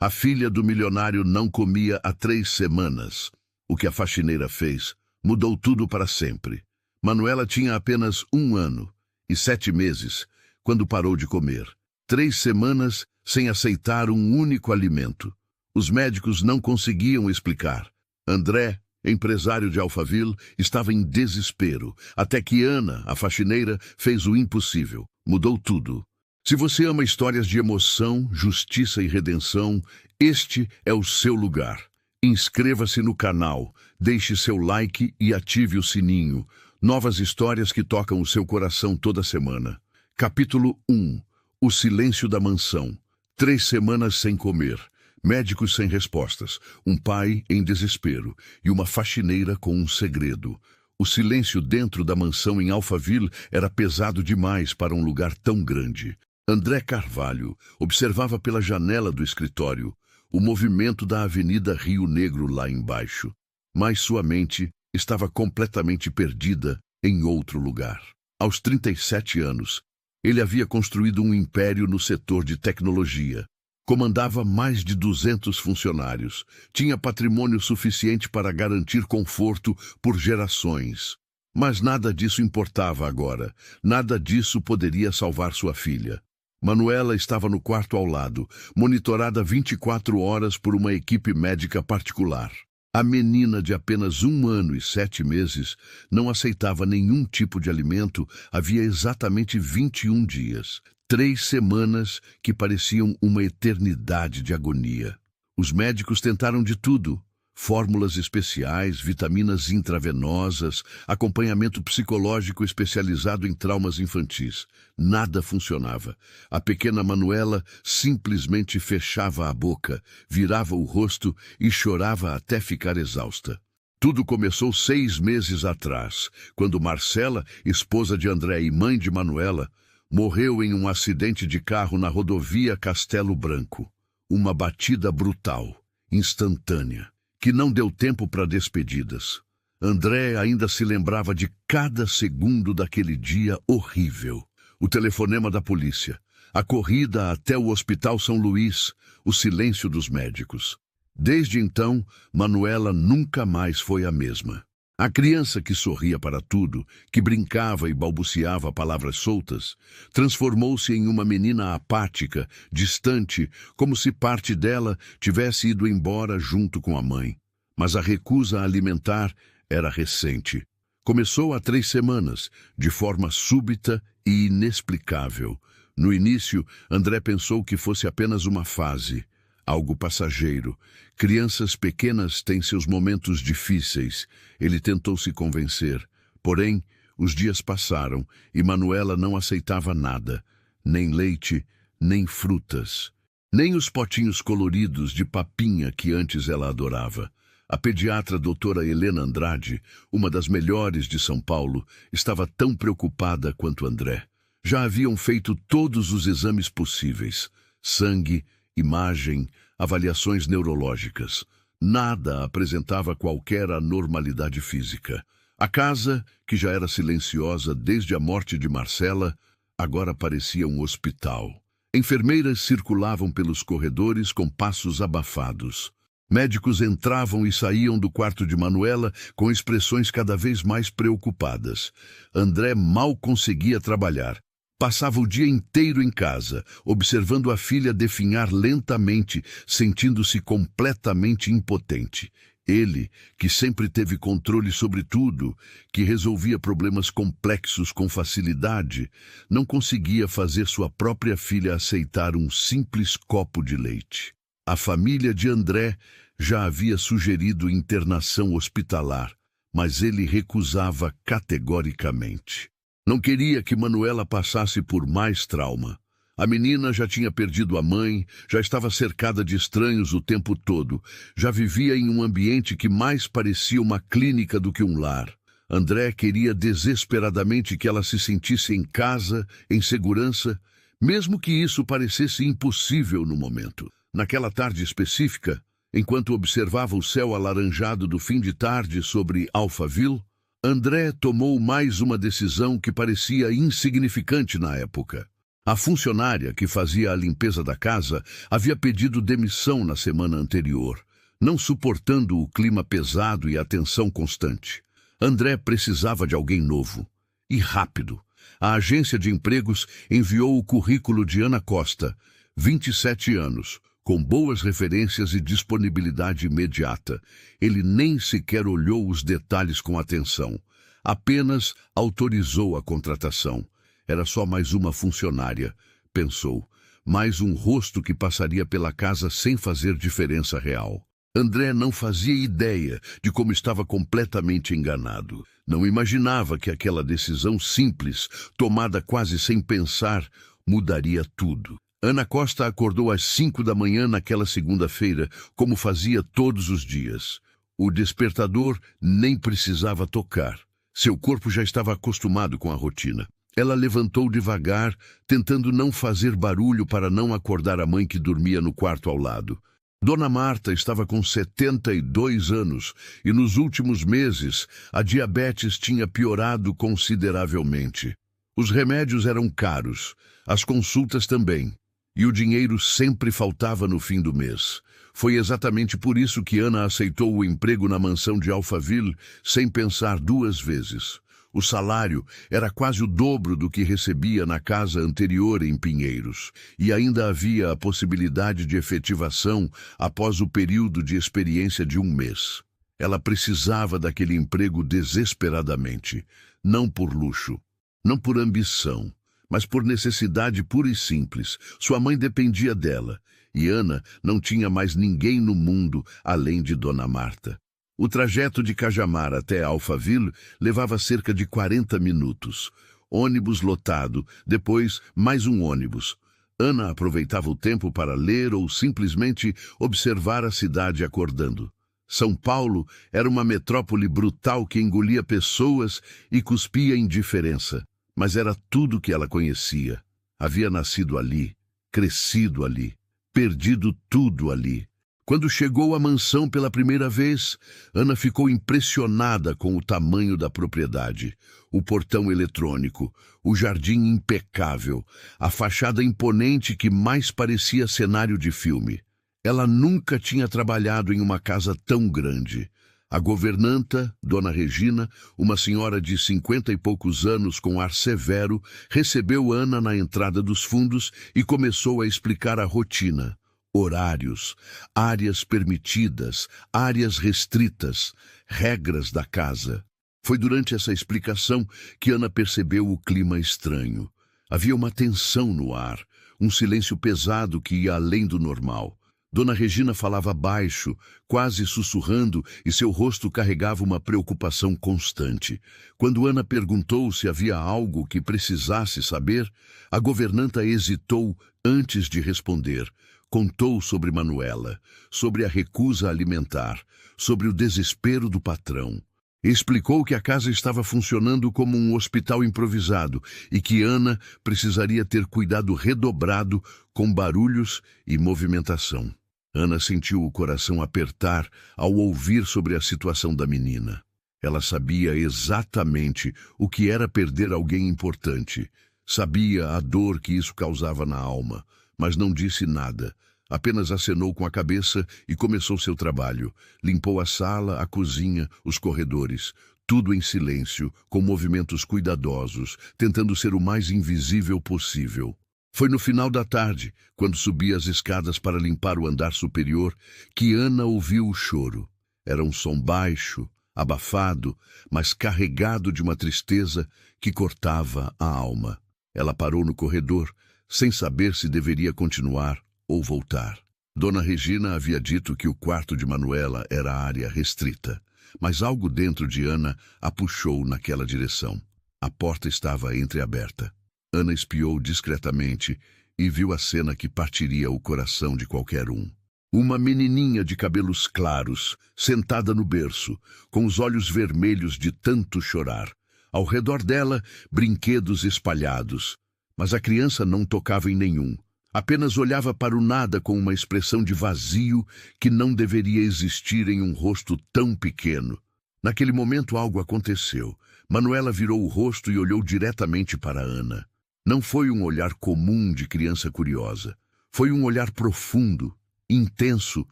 A filha do milionário não comia há 3 semanas. O que a faxineira fez mudou tudo para sempre. Manuela tinha apenas 1 ano e 7 meses quando parou de comer. 3 semanas sem aceitar um único alimento. Os médicos não conseguiam explicar. André, empresário de Alphaville, estava em desespero, até que Ana, a faxineira, fez o impossível. Mudou tudo. Se você ama histórias de emoção, justiça e redenção, este é o seu lugar. Inscreva-se no canal, deixe seu like e ative o sininho. Novas histórias que tocam o seu coração toda semana. Capítulo 1. O silêncio da mansão. 3 semanas sem comer. Médicos sem respostas. Um pai em desespero. E uma faxineira com um segredo. O silêncio dentro da mansão em Alphaville era pesado demais para um lugar tão grande. André Carvalho observava pela janela do escritório o movimento da Avenida Rio Negro lá embaixo, mas sua mente estava completamente perdida em outro lugar. Aos 37 anos, ele havia construído um império no setor de tecnologia. Comandava mais de 200 funcionários, tinha patrimônio suficiente para garantir conforto por gerações. Mas nada disso importava agora, nada disso poderia salvar sua filha. Manuela estava no quarto ao lado, monitorada 24 horas por uma equipe médica particular. A menina de apenas 1 ano e 7 meses não aceitava nenhum tipo de alimento havia exatamente 21 dias. 3 semanas que pareciam uma eternidade de agonia. Os médicos tentaram de tudo. Fórmulas especiais, vitaminas intravenosas, acompanhamento psicológico especializado em traumas infantis. Nada funcionava. A pequena Manuela simplesmente fechava a boca, virava o rosto e chorava até ficar exausta. Tudo começou 6 meses atrás, quando Marcela, esposa de André e mãe de Manuela, morreu em um acidente de carro na rodovia Castelo Branco. Uma batida brutal, instantânea, que não deu tempo para despedidas. André ainda se lembrava de cada segundo daquele dia horrível. O telefonema da polícia, a corrida até o Hospital São Luís, o silêncio dos médicos. Desde então, Manuela nunca mais foi a mesma. A criança que sorria para tudo, que brincava e balbuciava palavras soltas, transformou-se em uma menina apática, distante, como se parte dela tivesse ido embora junto com a mãe. Mas a recusa a alimentar era recente. Começou há 3 semanas, de forma súbita e inexplicável. No início, André pensou que fosse apenas uma fase, algo passageiro. Crianças pequenas têm seus momentos difíceis. Ele tentou se convencer. Porém, os dias passaram e Manuela não aceitava nada. Nem leite, nem frutas. Nem os potinhos coloridos de papinha que antes ela adorava. A pediatra doutora Helena Andrade, uma das melhores de São Paulo, estava tão preocupada quanto André. Já haviam feito todos os exames possíveis. Sangue, imagem, avaliações neurológicas. Nada apresentava qualquer anormalidade física. A casa, que já era silenciosa desde a morte de Marcela, agora parecia um hospital. Enfermeiras circulavam pelos corredores com passos abafados. Médicos entravam e saíam do quarto de Manuela com expressões cada vez mais preocupadas. André mal conseguia trabalhar. Passava o dia inteiro em casa, observando a filha definhar lentamente, sentindo-se completamente impotente. Ele, que sempre teve controle sobre tudo, que resolvia problemas complexos com facilidade, não conseguia fazer sua própria filha aceitar um simples copo de leite. A família de André já havia sugerido internação hospitalar, mas ele recusava categoricamente. Não queria que Manuela passasse por mais trauma. A menina já tinha perdido a mãe, já estava cercada de estranhos o tempo todo, já vivia em um ambiente que mais parecia uma clínica do que um lar. André queria desesperadamente que ela se sentisse em casa, em segurança, mesmo que isso parecesse impossível no momento. Naquela tarde específica, enquanto observava o céu alaranjado do fim de tarde sobre Alphaville, André tomou mais uma decisão que parecia insignificante na época. A funcionária que fazia a limpeza da casa havia pedido demissão na semana anterior, não suportando o clima pesado e a tensão constante. André precisava de alguém novo. E rápido. A agência de empregos enviou o currículo de Ana Costa, 27 anos, com boas referências e disponibilidade imediata. Ele nem sequer olhou os detalhes com atenção. Apenas autorizou a contratação. Era só mais uma funcionária, pensou. Mais um rosto que passaria pela casa sem fazer diferença real. André não fazia ideia de como estava completamente enganado. Não imaginava que aquela decisão simples, tomada quase sem pensar, mudaria tudo. Ana Costa acordou às 5 da manhã naquela segunda-feira, como fazia todos os dias. O despertador nem precisava tocar. Seu corpo já estava acostumado com a rotina. Ela levantou devagar, tentando não fazer barulho para não acordar a mãe que dormia no quarto ao lado. Dona Marta estava com 72 anos e nos últimos meses a diabetes tinha piorado consideravelmente. Os remédios eram caros, as consultas também, e o dinheiro sempre faltava no fim do mês. Foi exatamente por isso que Ana aceitou o emprego na mansão de Alphaville sem pensar duas vezes. O salário era quase o dobro do que recebia na casa anterior em Pinheiros, e ainda havia a possibilidade de efetivação após o período de experiência de um mês. Ela precisava daquele emprego desesperadamente, não por luxo, não por ambição, mas por necessidade pura e simples. Sua mãe dependia dela, e Ana não tinha mais ninguém no mundo além de Dona Marta. O trajeto de Cajamar até Alphaville levava cerca de 40 minutos. Ônibus lotado, depois mais um ônibus. Ana aproveitava o tempo para ler ou simplesmente observar a cidade acordando. São Paulo era uma metrópole brutal que engolia pessoas e cuspia indiferença. Mas era tudo que ela conhecia. Havia nascido ali, crescido ali, perdido tudo ali. Quando chegou à mansão pela primeira vez, Ana ficou impressionada com o tamanho da propriedade. O portão eletrônico, o jardim impecável, a fachada imponente que mais parecia cenário de filme. Ela nunca tinha trabalhado em uma casa tão grande. A governanta, Dona Regina, uma senhora de 50 e poucos anos com ar severo, recebeu Ana na entrada dos fundos e começou a explicar a rotina. Horários, áreas permitidas, áreas restritas, regras da casa. Foi durante essa explicação que Ana percebeu o clima estranho. Havia uma tensão no ar, um silêncio pesado que ia além do normal. Dona Regina falava baixo, quase sussurrando, e seu rosto carregava uma preocupação constante. Quando Ana perguntou se havia algo que precisasse saber, a governanta hesitou antes de responder. Contou sobre Manuela, sobre a recusa alimentar, sobre o desespero do patrão. Explicou que a casa estava funcionando como um hospital improvisado e que Ana precisaria ter cuidado redobrado com barulhos e movimentação. Ana sentiu o coração apertar ao ouvir sobre a situação da menina. Ela sabia exatamente o que era perder alguém importante. Sabia a dor que isso causava na alma, mas não disse nada. Apenas acenou com a cabeça e começou seu trabalho. Limpou a sala, a cozinha, os corredores. Tudo em silêncio, com movimentos cuidadosos, tentando ser o mais invisível possível. Foi no final da tarde, quando subia as escadas para limpar o andar superior, que Ana ouviu o choro. Era um som baixo, abafado, mas carregado de uma tristeza que cortava a alma. Ela parou no corredor, sem saber se deveria continuar ou voltar. Dona Regina havia dito que o quarto de Manuela era área restrita, mas algo dentro de Ana a puxou naquela direção. A porta estava entreaberta. Ana espiou discretamente e viu a cena que partiria o coração de qualquer um. Uma menininha de cabelos claros, sentada no berço, com os olhos vermelhos de tanto chorar. Ao redor dela, brinquedos espalhados. Mas a criança não tocava em nenhum. Apenas olhava para o nada com uma expressão de vazio que não deveria existir em um rosto tão pequeno. Naquele momento algo aconteceu. Manuela virou o rosto e olhou diretamente para Ana. Não foi um olhar comum de criança curiosa. Foi um olhar profundo, intenso,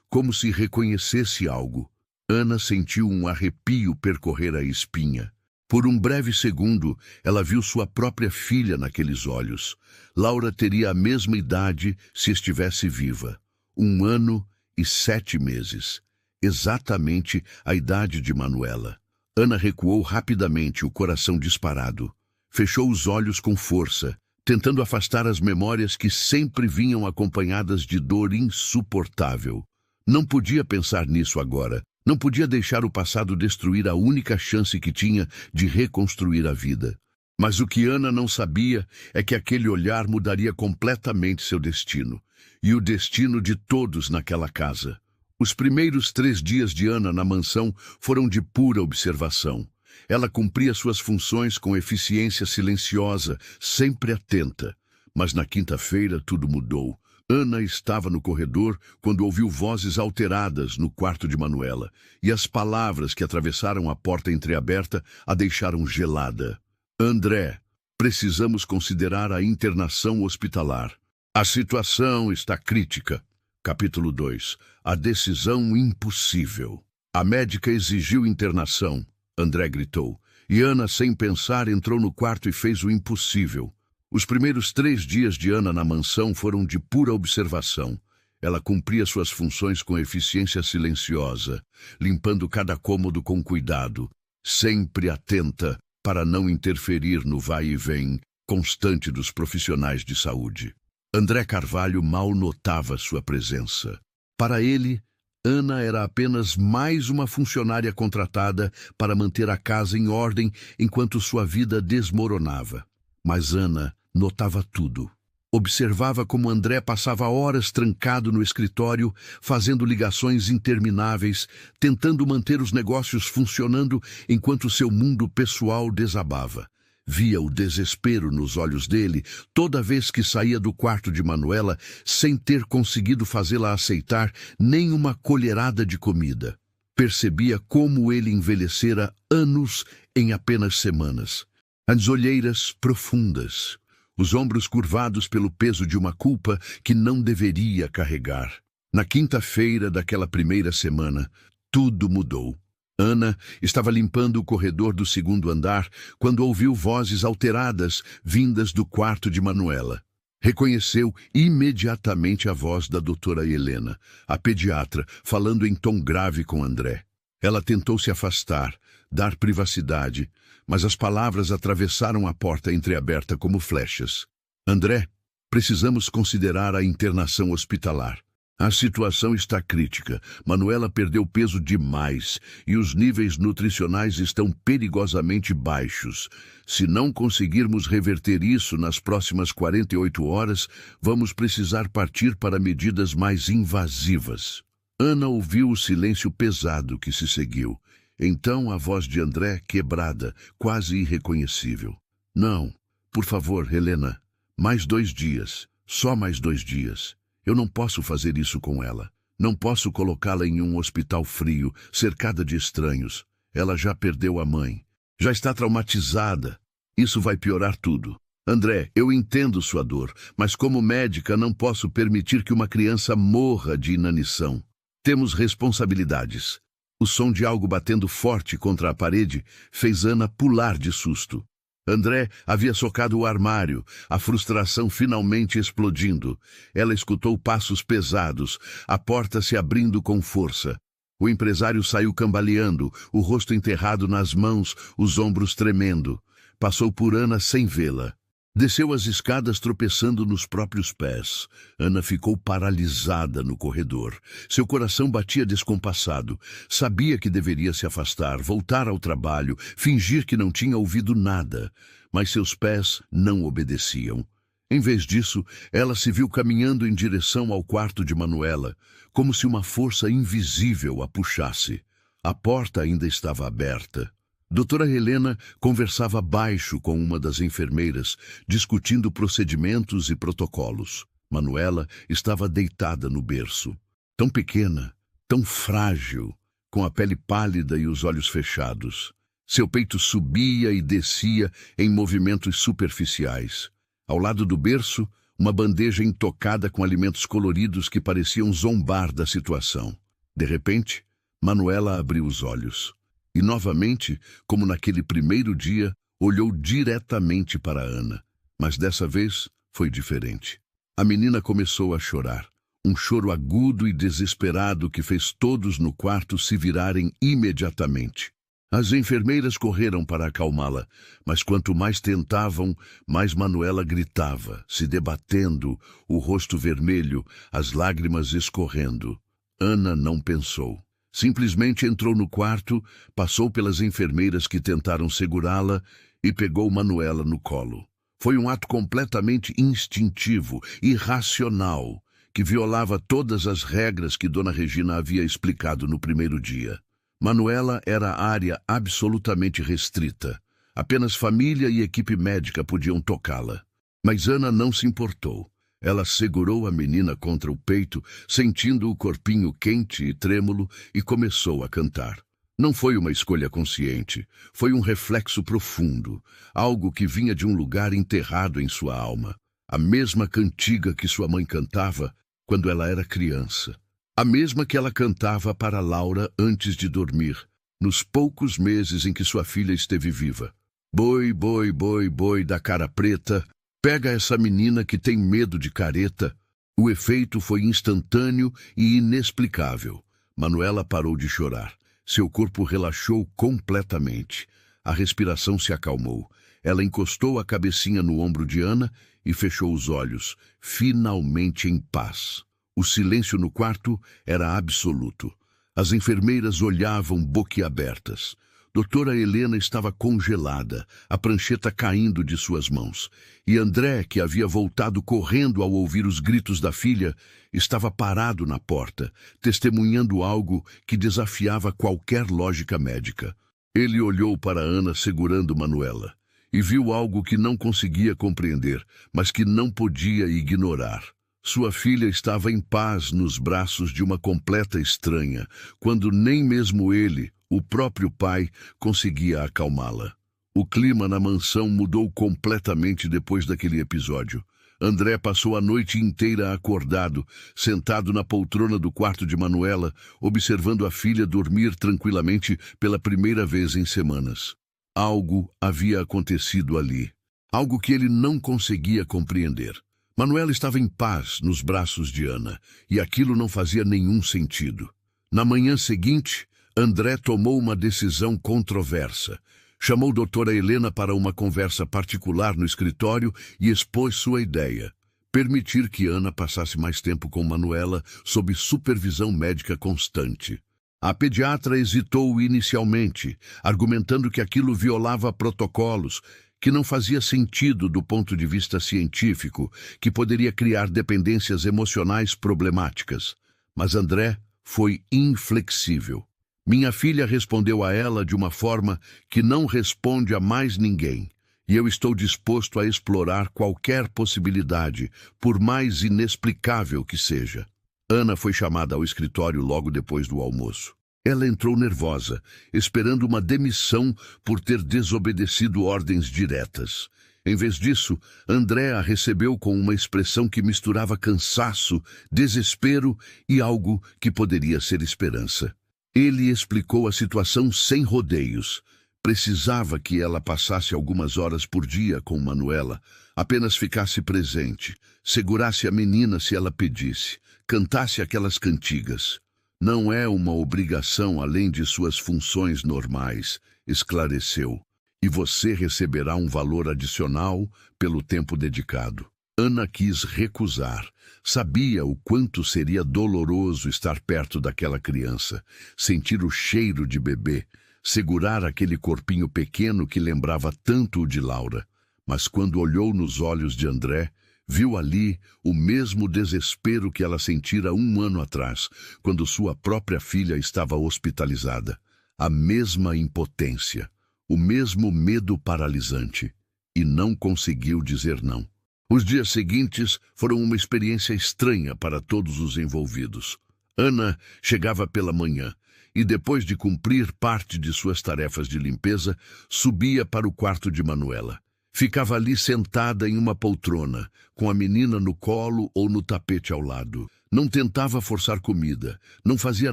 como se reconhecesse algo. Ana sentiu um arrepio percorrer a espinha. Por um breve segundo, ela viu sua própria filha naqueles olhos. Laura teria a mesma idade se estivesse viva. 1 ano e 7 meses. Exatamente a idade de Manuela. Ana recuou rapidamente, o coração disparado. Fechou os olhos com força, tentando afastar as memórias que sempre vinham acompanhadas de dor insuportável. Não podia pensar nisso agora. Não podia deixar o passado destruir a única chance que tinha de reconstruir a vida. Mas o que Ana não sabia é que aquele olhar mudaria completamente seu destino. E o destino de todos naquela casa. Os primeiros 3 dias de Ana na mansão foram de pura observação. Ela cumpria suas funções com eficiência silenciosa, sempre atenta. Mas na quinta-feira tudo mudou. Ana estava no corredor quando ouviu vozes alteradas no quarto de Manuela, e as palavras que atravessaram a porta entreaberta a deixaram gelada. André, precisamos considerar a internação hospitalar. A situação está crítica. Capítulo 2. A decisão impossível. A médica exigiu internação, André gritou, e Ana, sem pensar, entrou no quarto e fez o impossível. Os primeiros 3 dias de Ana na mansão foram de pura observação. Ela cumpria suas funções com eficiência silenciosa, limpando cada cômodo com cuidado, sempre atenta para não interferir no vai e vem constante dos profissionais de saúde. André Carvalho mal notava sua presença. Para ele, Ana era apenas mais uma funcionária contratada para manter a casa em ordem enquanto sua vida desmoronava. Mas Ana notava tudo. Observava como André passava horas trancado no escritório, fazendo ligações intermináveis, tentando manter os negócios funcionando enquanto seu mundo pessoal desabava. Via o desespero nos olhos dele toda vez que saía do quarto de Manuela sem ter conseguido fazê-la aceitar nem uma colherada de comida. Percebia como ele envelhecera anos em apenas semanas. As olheiras profundas, os ombros curvados pelo peso de uma culpa que não deveria carregar. Na quinta-feira daquela primeira semana, tudo mudou. Ana estava limpando o corredor do 2º andar quando ouviu vozes alteradas vindas do quarto de Manuela. Reconheceu imediatamente a voz da doutora Helena, a pediatra, falando em tom grave com André. Ela tentou se afastar, dar privacidade, mas as palavras atravessaram a porta entreaberta como flechas. André, precisamos considerar a internação hospitalar. A situação está crítica. Manuela perdeu peso demais e os níveis nutricionais estão perigosamente baixos. Se não conseguirmos reverter isso nas próximas 48 horas, vamos precisar partir para medidas mais invasivas. Ana ouviu o silêncio pesado que se seguiu. Então a voz de André quebrada, quase irreconhecível. Não, por favor, Helena, mais 2 dias, só mais 2 dias. Eu não posso fazer isso com ela. Não posso colocá-la em um hospital frio, cercada de estranhos. Ela já perdeu a mãe. Já está traumatizada. Isso vai piorar tudo. André, eu entendo sua dor, mas como médica não posso permitir que uma criança morra de inanição. Temos responsabilidades. O som de algo batendo forte contra a parede fez Ana pular de susto. André havia socado o armário, a frustração finalmente explodindo. Ela escutou passos pesados, a porta se abrindo com força. O empresário saiu cambaleando, o rosto enterrado nas mãos, os ombros tremendo. Passou por Ana sem vê-la. Desceu as escadas tropeçando nos próprios pés. Ana ficou paralisada no corredor. Seu coração batia descompassado. Sabia que deveria se afastar, voltar ao trabalho, fingir que não tinha ouvido nada. Mas seus pés não obedeciam. Em vez disso, ela se viu caminhando em direção ao quarto de Manuela, como se uma força invisível a puxasse. A porta ainda estava aberta. Doutora Helena conversava baixo com uma das enfermeiras, discutindo procedimentos e protocolos. Manuela estava deitada no berço. Tão pequena, tão frágil, com a pele pálida e os olhos fechados. Seu peito subia e descia em movimentos superficiais. Ao lado do berço, uma bandeja intocada com alimentos coloridos que pareciam zombar da situação. De repente, Manuela abriu os olhos. E novamente, como naquele primeiro dia, olhou diretamente para Ana. Mas dessa vez foi diferente. A menina começou a chorar. Um choro agudo e desesperado que fez todos no quarto se virarem imediatamente. As enfermeiras correram para acalmá-la, mas quanto mais tentavam, mais Manuela gritava, se debatendo, o rosto vermelho, as lágrimas escorrendo. Ana não pensou. Simplesmente entrou no quarto, passou pelas enfermeiras que tentaram segurá-la e pegou Manuela no colo. Foi um ato completamente instintivo, irracional, que violava todas as regras que Dona Regina havia explicado no primeiro dia. Manuela era área absolutamente restrita. Apenas família e equipe médica podiam tocá-la. Mas Ana não se importou. Ela segurou a menina contra o peito, sentindo o corpinho quente e trêmulo, e começou a cantar. Não foi uma escolha consciente, foi um reflexo profundo, algo que vinha de um lugar enterrado em sua alma. A mesma cantiga que sua mãe cantava quando ela era criança. A mesma que ela cantava para Laura antes de dormir, nos poucos meses em que sua filha esteve viva. Boi, boi, boi, boi da cara preta, pega essa menina que tem medo de careta. O efeito foi instantâneo e inexplicável. Manuela parou de chorar. Seu corpo relaxou completamente. A respiração se acalmou. Ela encostou a cabecinha no ombro de Ana e fechou os olhos, finalmente em paz. O silêncio no quarto era absoluto. As enfermeiras olhavam boquiabertas. Doutora Helena estava congelada, a prancheta caindo de suas mãos. E André, que havia voltado correndo ao ouvir os gritos da filha, estava parado na porta, testemunhando algo que desafiava qualquer lógica médica. Ele olhou para Ana segurando Manuela e viu algo que não conseguia compreender, mas que não podia ignorar. Sua filha estava em paz nos braços de uma completa estranha, quando nem mesmo ele, o próprio pai, conseguia acalmá-la. O clima na mansão mudou completamente depois daquele episódio. André passou a noite inteira acordado, sentado na poltrona do quarto de Manuela, observando a filha dormir tranquilamente pela primeira vez em semanas. Algo havia acontecido ali, algo que ele não conseguia compreender. Manuela estava em paz nos braços de Ana, e aquilo não fazia nenhum sentido. Na manhã seguinte, André tomou uma decisão controversa. Chamou doutora Helena para uma conversa particular no escritório e expôs sua ideia: permitir que Ana passasse mais tempo com Manuela sob supervisão médica constante. A pediatra hesitou inicialmente, argumentando que aquilo violava protocolos, que não fazia sentido do ponto de vista científico, que poderia criar dependências emocionais problemáticas. Mas André foi inflexível. Minha filha respondeu a ela de uma forma que não responde a mais ninguém, e eu estou disposto a explorar qualquer possibilidade, por mais inexplicável que seja. Ana foi chamada ao escritório logo depois do almoço. Ela entrou nervosa, esperando uma demissão por ter desobedecido ordens diretas. Em vez disso, André a recebeu com uma expressão que misturava cansaço, desespero e algo que poderia ser esperança. Ele explicou a situação sem rodeios. Precisava que ela passasse algumas horas por dia com Manuela, apenas ficasse presente, segurasse a menina se ela pedisse, cantasse aquelas cantigas. Não é uma obrigação além de suas funções normais, esclareceu, e você receberá um valor adicional pelo tempo dedicado. Ana quis recusar. Sabia o quanto seria doloroso estar perto daquela criança, sentir o cheiro de bebê, segurar aquele corpinho pequeno que lembrava tanto o de Laura. Mas quando olhou nos olhos de André, viu ali o mesmo desespero que ela sentira 1 ano atrás, quando sua própria filha estava hospitalizada. A mesma impotência, o mesmo medo paralisante. E não conseguiu dizer não. Os dias seguintes foram uma experiência estranha para todos os envolvidos. Ana chegava pela manhã e, depois de cumprir parte de suas tarefas de limpeza, subia para o quarto de Manuela. Ficava ali sentada em uma poltrona, com a menina no colo ou no tapete ao lado. Não tentava forçar comida, não fazia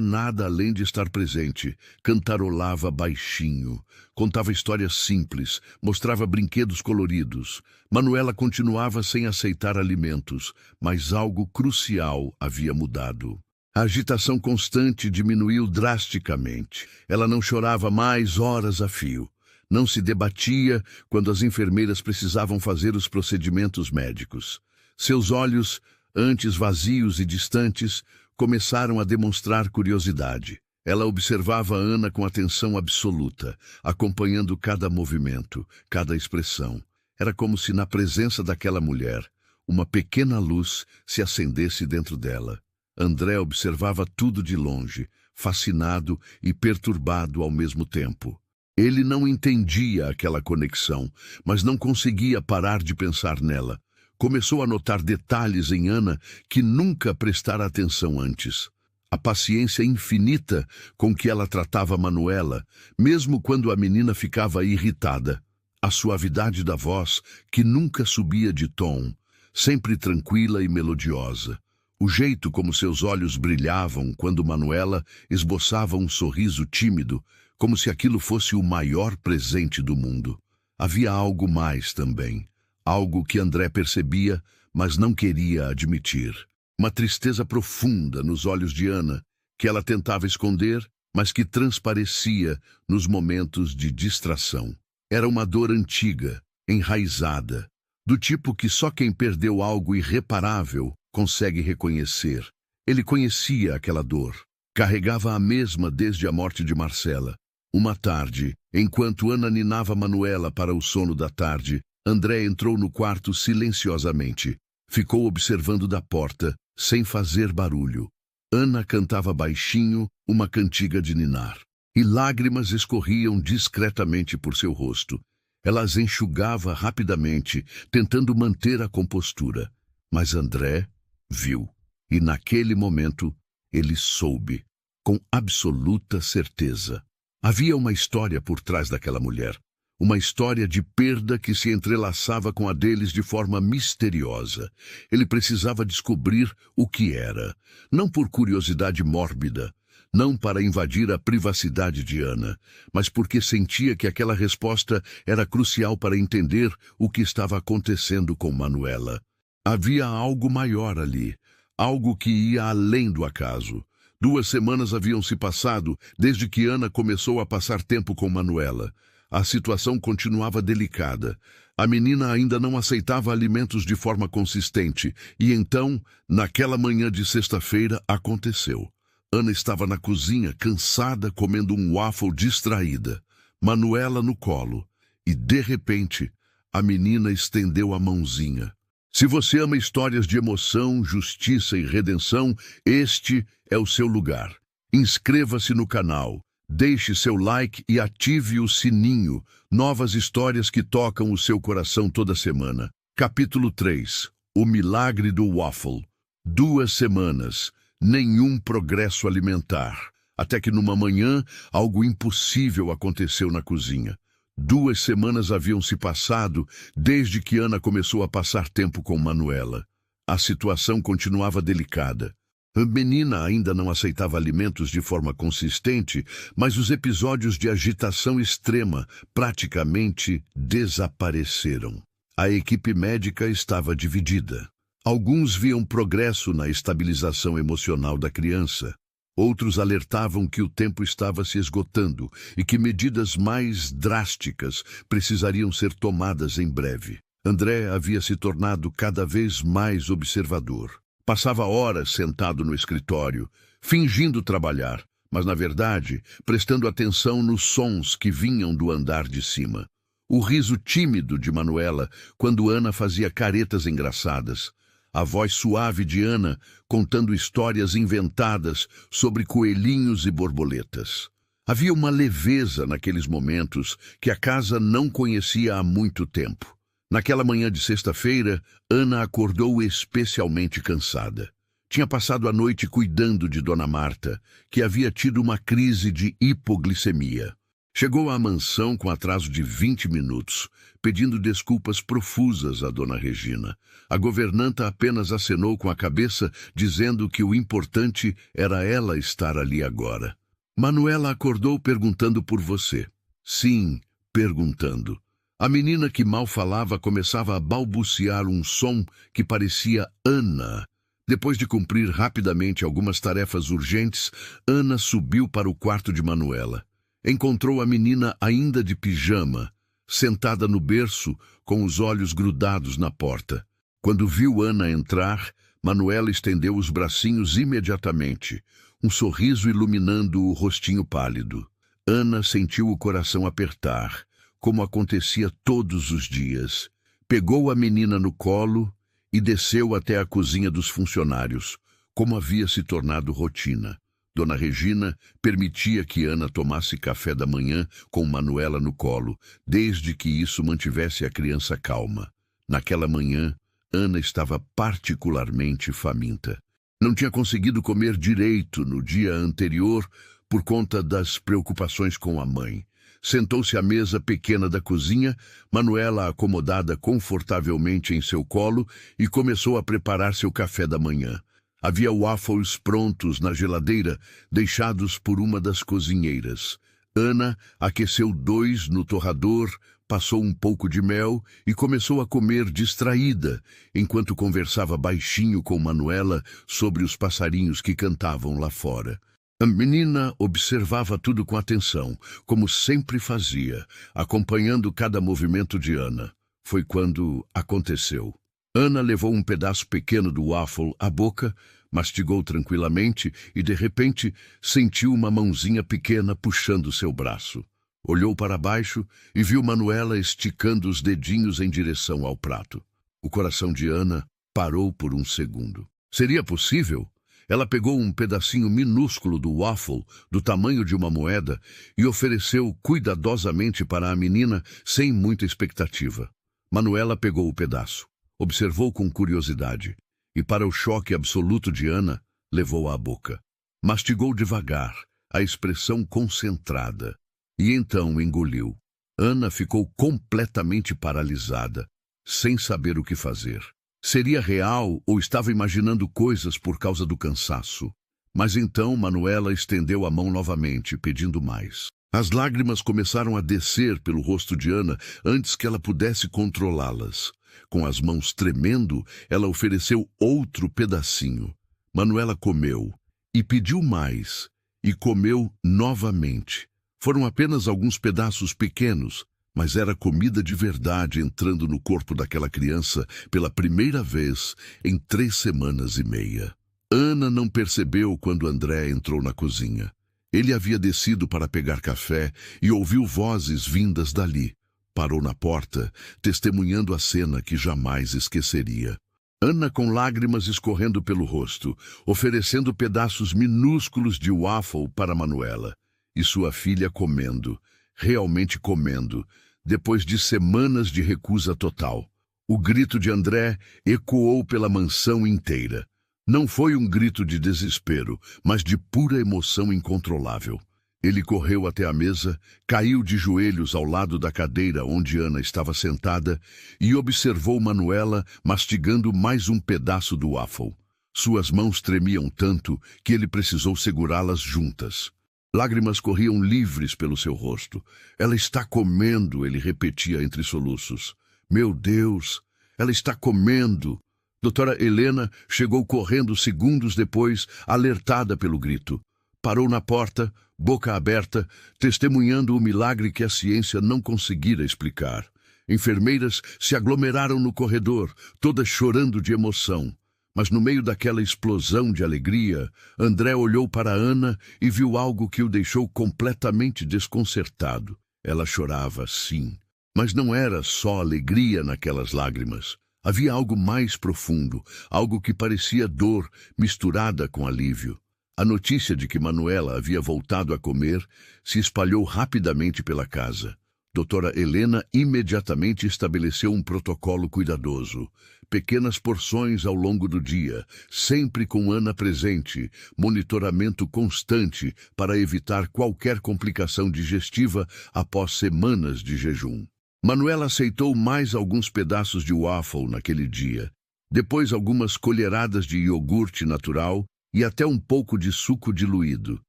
nada além de estar presente. Cantarolava baixinho, contava histórias simples, mostrava brinquedos coloridos. Manuela continuava sem aceitar alimentos, mas algo crucial havia mudado. A agitação constante diminuiu drasticamente. Ela não chorava mais horas a fio. Não se debatia quando as enfermeiras precisavam fazer os procedimentos médicos. Seus olhos, antes vazios e distantes, começaram a demonstrar curiosidade. Ela observava Ana com atenção absoluta, acompanhando cada movimento, cada expressão. Era como se na presença daquela mulher, uma pequena luz se acendesse dentro dela. André observava tudo de longe, fascinado e perturbado ao mesmo tempo. Ele não entendia aquela conexão, mas não conseguia parar de pensar nela. Começou a notar detalhes em Ana que nunca prestara atenção antes. A paciência infinita com que ela tratava Manuela, mesmo quando a menina ficava irritada. A suavidade da voz, que nunca subia de tom, sempre tranquila e melodiosa. O jeito como seus olhos brilhavam quando Manuela esboçava um sorriso tímido, como se aquilo fosse o maior presente do mundo. Havia algo mais também, algo que André percebia, mas não queria admitir. Uma tristeza profunda nos olhos de Ana, que ela tentava esconder, mas que transparecia nos momentos de distração. Era uma dor antiga, enraizada, do tipo que só quem perdeu algo irreparável consegue reconhecer. Ele conhecia aquela dor. Carregava a mesma desde a morte de Marcela. Uma tarde, enquanto Ana ninava Manuela para o sono da tarde, André entrou no quarto silenciosamente. Ficou observando da porta, sem fazer barulho. Ana cantava baixinho uma cantiga de ninar, e lágrimas escorriam discretamente por seu rosto. Ela as enxugava rapidamente, tentando manter a compostura. Mas André viu, e naquele momento ele soube, com absoluta certeza. Havia uma história por trás daquela mulher, uma história de perda que se entrelaçava com a deles de forma misteriosa. Ele precisava descobrir o que era, não por curiosidade mórbida, não para invadir a privacidade de Ana, mas porque sentia que aquela resposta era crucial para entender o que estava acontecendo com Manuela. Havia algo maior ali, algo que ia além do acaso. 2 semanas haviam se passado desde que Ana começou a passar tempo com Manuela. A situação continuava delicada. A menina ainda não aceitava alimentos de forma consistente, e então, naquela manhã de sexta-feira, aconteceu. Ana estava na cozinha, cansada, comendo um waffle distraída. Manuela no colo. E, de repente, a menina estendeu a mãozinha. Se você ama histórias de emoção, justiça e redenção, este é o seu lugar. Inscreva-se no canal, deixe seu like e ative o sininho. Novas histórias que tocam o seu coração toda semana. Capítulo 3. O milagre do waffle. 2 semanas. Nenhum progresso alimentar. Até que numa manhã, algo impossível aconteceu na cozinha. 2 semanas haviam se passado desde que Ana começou a passar tempo com Manuela. A situação continuava delicada. A menina ainda não aceitava alimentos de forma consistente, mas os episódios de agitação extrema praticamente desapareceram. A equipe médica estava dividida. Alguns viam progresso na estabilização emocional da criança. Outros alertavam que o tempo estava se esgotando e que medidas mais drásticas precisariam ser tomadas em breve. André havia se tornado cada vez mais observador. Passava horas sentado no escritório, fingindo trabalhar, mas, na verdade, prestando atenção nos sons que vinham do andar de cima. O riso tímido de Manuela quando Ana fazia caretas engraçadas. A voz suave de Ana contando histórias inventadas sobre coelhinhos e borboletas. Havia uma leveza naqueles momentos que a casa não conhecia há muito tempo. Naquela manhã de sexta-feira, Ana acordou especialmente cansada. Tinha passado a noite cuidando de Dona Marta, que havia tido uma crise de hipoglicemia. Chegou à mansão com atraso de 20 minutos, pedindo desculpas profusas a Dona Regina. A governanta apenas acenou com a cabeça, dizendo que o importante era ela estar ali agora. Manuela acordou perguntando por você. Sim, perguntando. A menina que mal falava começava a balbuciar um som que parecia Ana. Depois de cumprir rapidamente algumas tarefas urgentes, Ana subiu para o quarto de Manuela. Encontrou a menina ainda de pijama, sentada no berço, com os olhos grudados na porta. Quando viu Ana entrar, Manuela estendeu os bracinhos imediatamente, um sorriso iluminando o rostinho pálido. Ana sentiu o coração apertar, como acontecia todos os dias. Pegou a menina no colo e desceu até a cozinha dos funcionários, como havia se tornado rotina. Dona Regina permitia que Ana tomasse café da manhã com Manuela no colo, desde que isso mantivesse a criança calma. Naquela manhã, Ana estava particularmente faminta. Não tinha conseguido comer direito no dia anterior por conta das preocupações com a mãe. Sentou-se à mesa pequena da cozinha, Manuela acomodada confortavelmente em seu colo, e começou a preparar seu café da manhã. Havia waffles prontos na geladeira, deixados por uma das cozinheiras. Ana aqueceu 2 no torrador, passou um pouco de mel e começou a comer distraída, enquanto conversava baixinho com Manuela sobre os passarinhos que cantavam lá fora. A menina observava tudo com atenção, como sempre fazia, acompanhando cada movimento de Ana. Foi quando aconteceu. Ana levou um pedaço pequeno do waffle à boca, mastigou tranquilamente e, de repente, sentiu uma mãozinha pequena puxando seu braço. Olhou para baixo e viu Manuela esticando os dedinhos em direção ao prato. O coração de Ana parou por um segundo. Seria possível? Ela pegou um pedacinho minúsculo do waffle, do tamanho de uma moeda, e ofereceu cuidadosamente para a menina, sem muita expectativa. Manuela pegou o pedaço. Observou com curiosidade e, para o choque absoluto de Ana, levou-a à boca. Mastigou devagar, a expressão concentrada, e então engoliu. Ana ficou completamente paralisada, sem saber o que fazer. Seria real ou estava imaginando coisas por causa do cansaço? Mas então Manuela estendeu a mão novamente, pedindo mais. As lágrimas começaram a descer pelo rosto de Ana antes que ela pudesse controlá-las. Com as mãos tremendo, ela ofereceu outro pedacinho. Manuela comeu e pediu mais, e comeu novamente. Foram apenas alguns pedaços pequenos, mas era comida de verdade entrando no corpo daquela criança pela primeira vez em 3 semanas e meia. Ana não percebeu quando André entrou na cozinha. Ele havia descido para pegar café e ouviu vozes vindas dali. Parou na porta, testemunhando a cena que jamais esqueceria. Ana com lágrimas escorrendo pelo rosto, oferecendo pedaços minúsculos de waffle para Manuela. E sua filha comendo, realmente comendo, depois de semanas de recusa total. O grito de André ecoou pela mansão inteira. Não foi um grito de desespero, mas de pura emoção incontrolável. Ele correu até a mesa, caiu de joelhos ao lado da cadeira onde Ana estava sentada e observou Manuela mastigando mais um pedaço do waffle. Suas mãos tremiam tanto que ele precisou segurá-las juntas. Lágrimas corriam livres pelo seu rosto. Ela está comendo, ele repetia entre soluços. Meu Deus, ela está comendo. Doutora Helena chegou correndo segundos depois, alertada pelo grito. Parou na porta, boca aberta, testemunhando o milagre que a ciência não conseguira explicar. Enfermeiras se aglomeraram no corredor, todas chorando de emoção. Mas no meio daquela explosão de alegria, André olhou para Ana e viu algo que o deixou completamente desconcertado. Ela chorava, sim, mas não era só alegria naquelas lágrimas. Havia algo mais profundo, algo que parecia dor misturada com alívio. A notícia de que Manuela havia voltado a comer se espalhou rapidamente pela casa. Doutora Helena imediatamente estabeleceu um protocolo cuidadoso. Pequenas porções ao longo do dia, sempre com Ana presente, monitoramento constante para evitar qualquer complicação digestiva após semanas de jejum. Manuela aceitou mais alguns pedaços de waffle naquele dia, depois algumas colheradas de iogurte natural e até um pouco de suco diluído.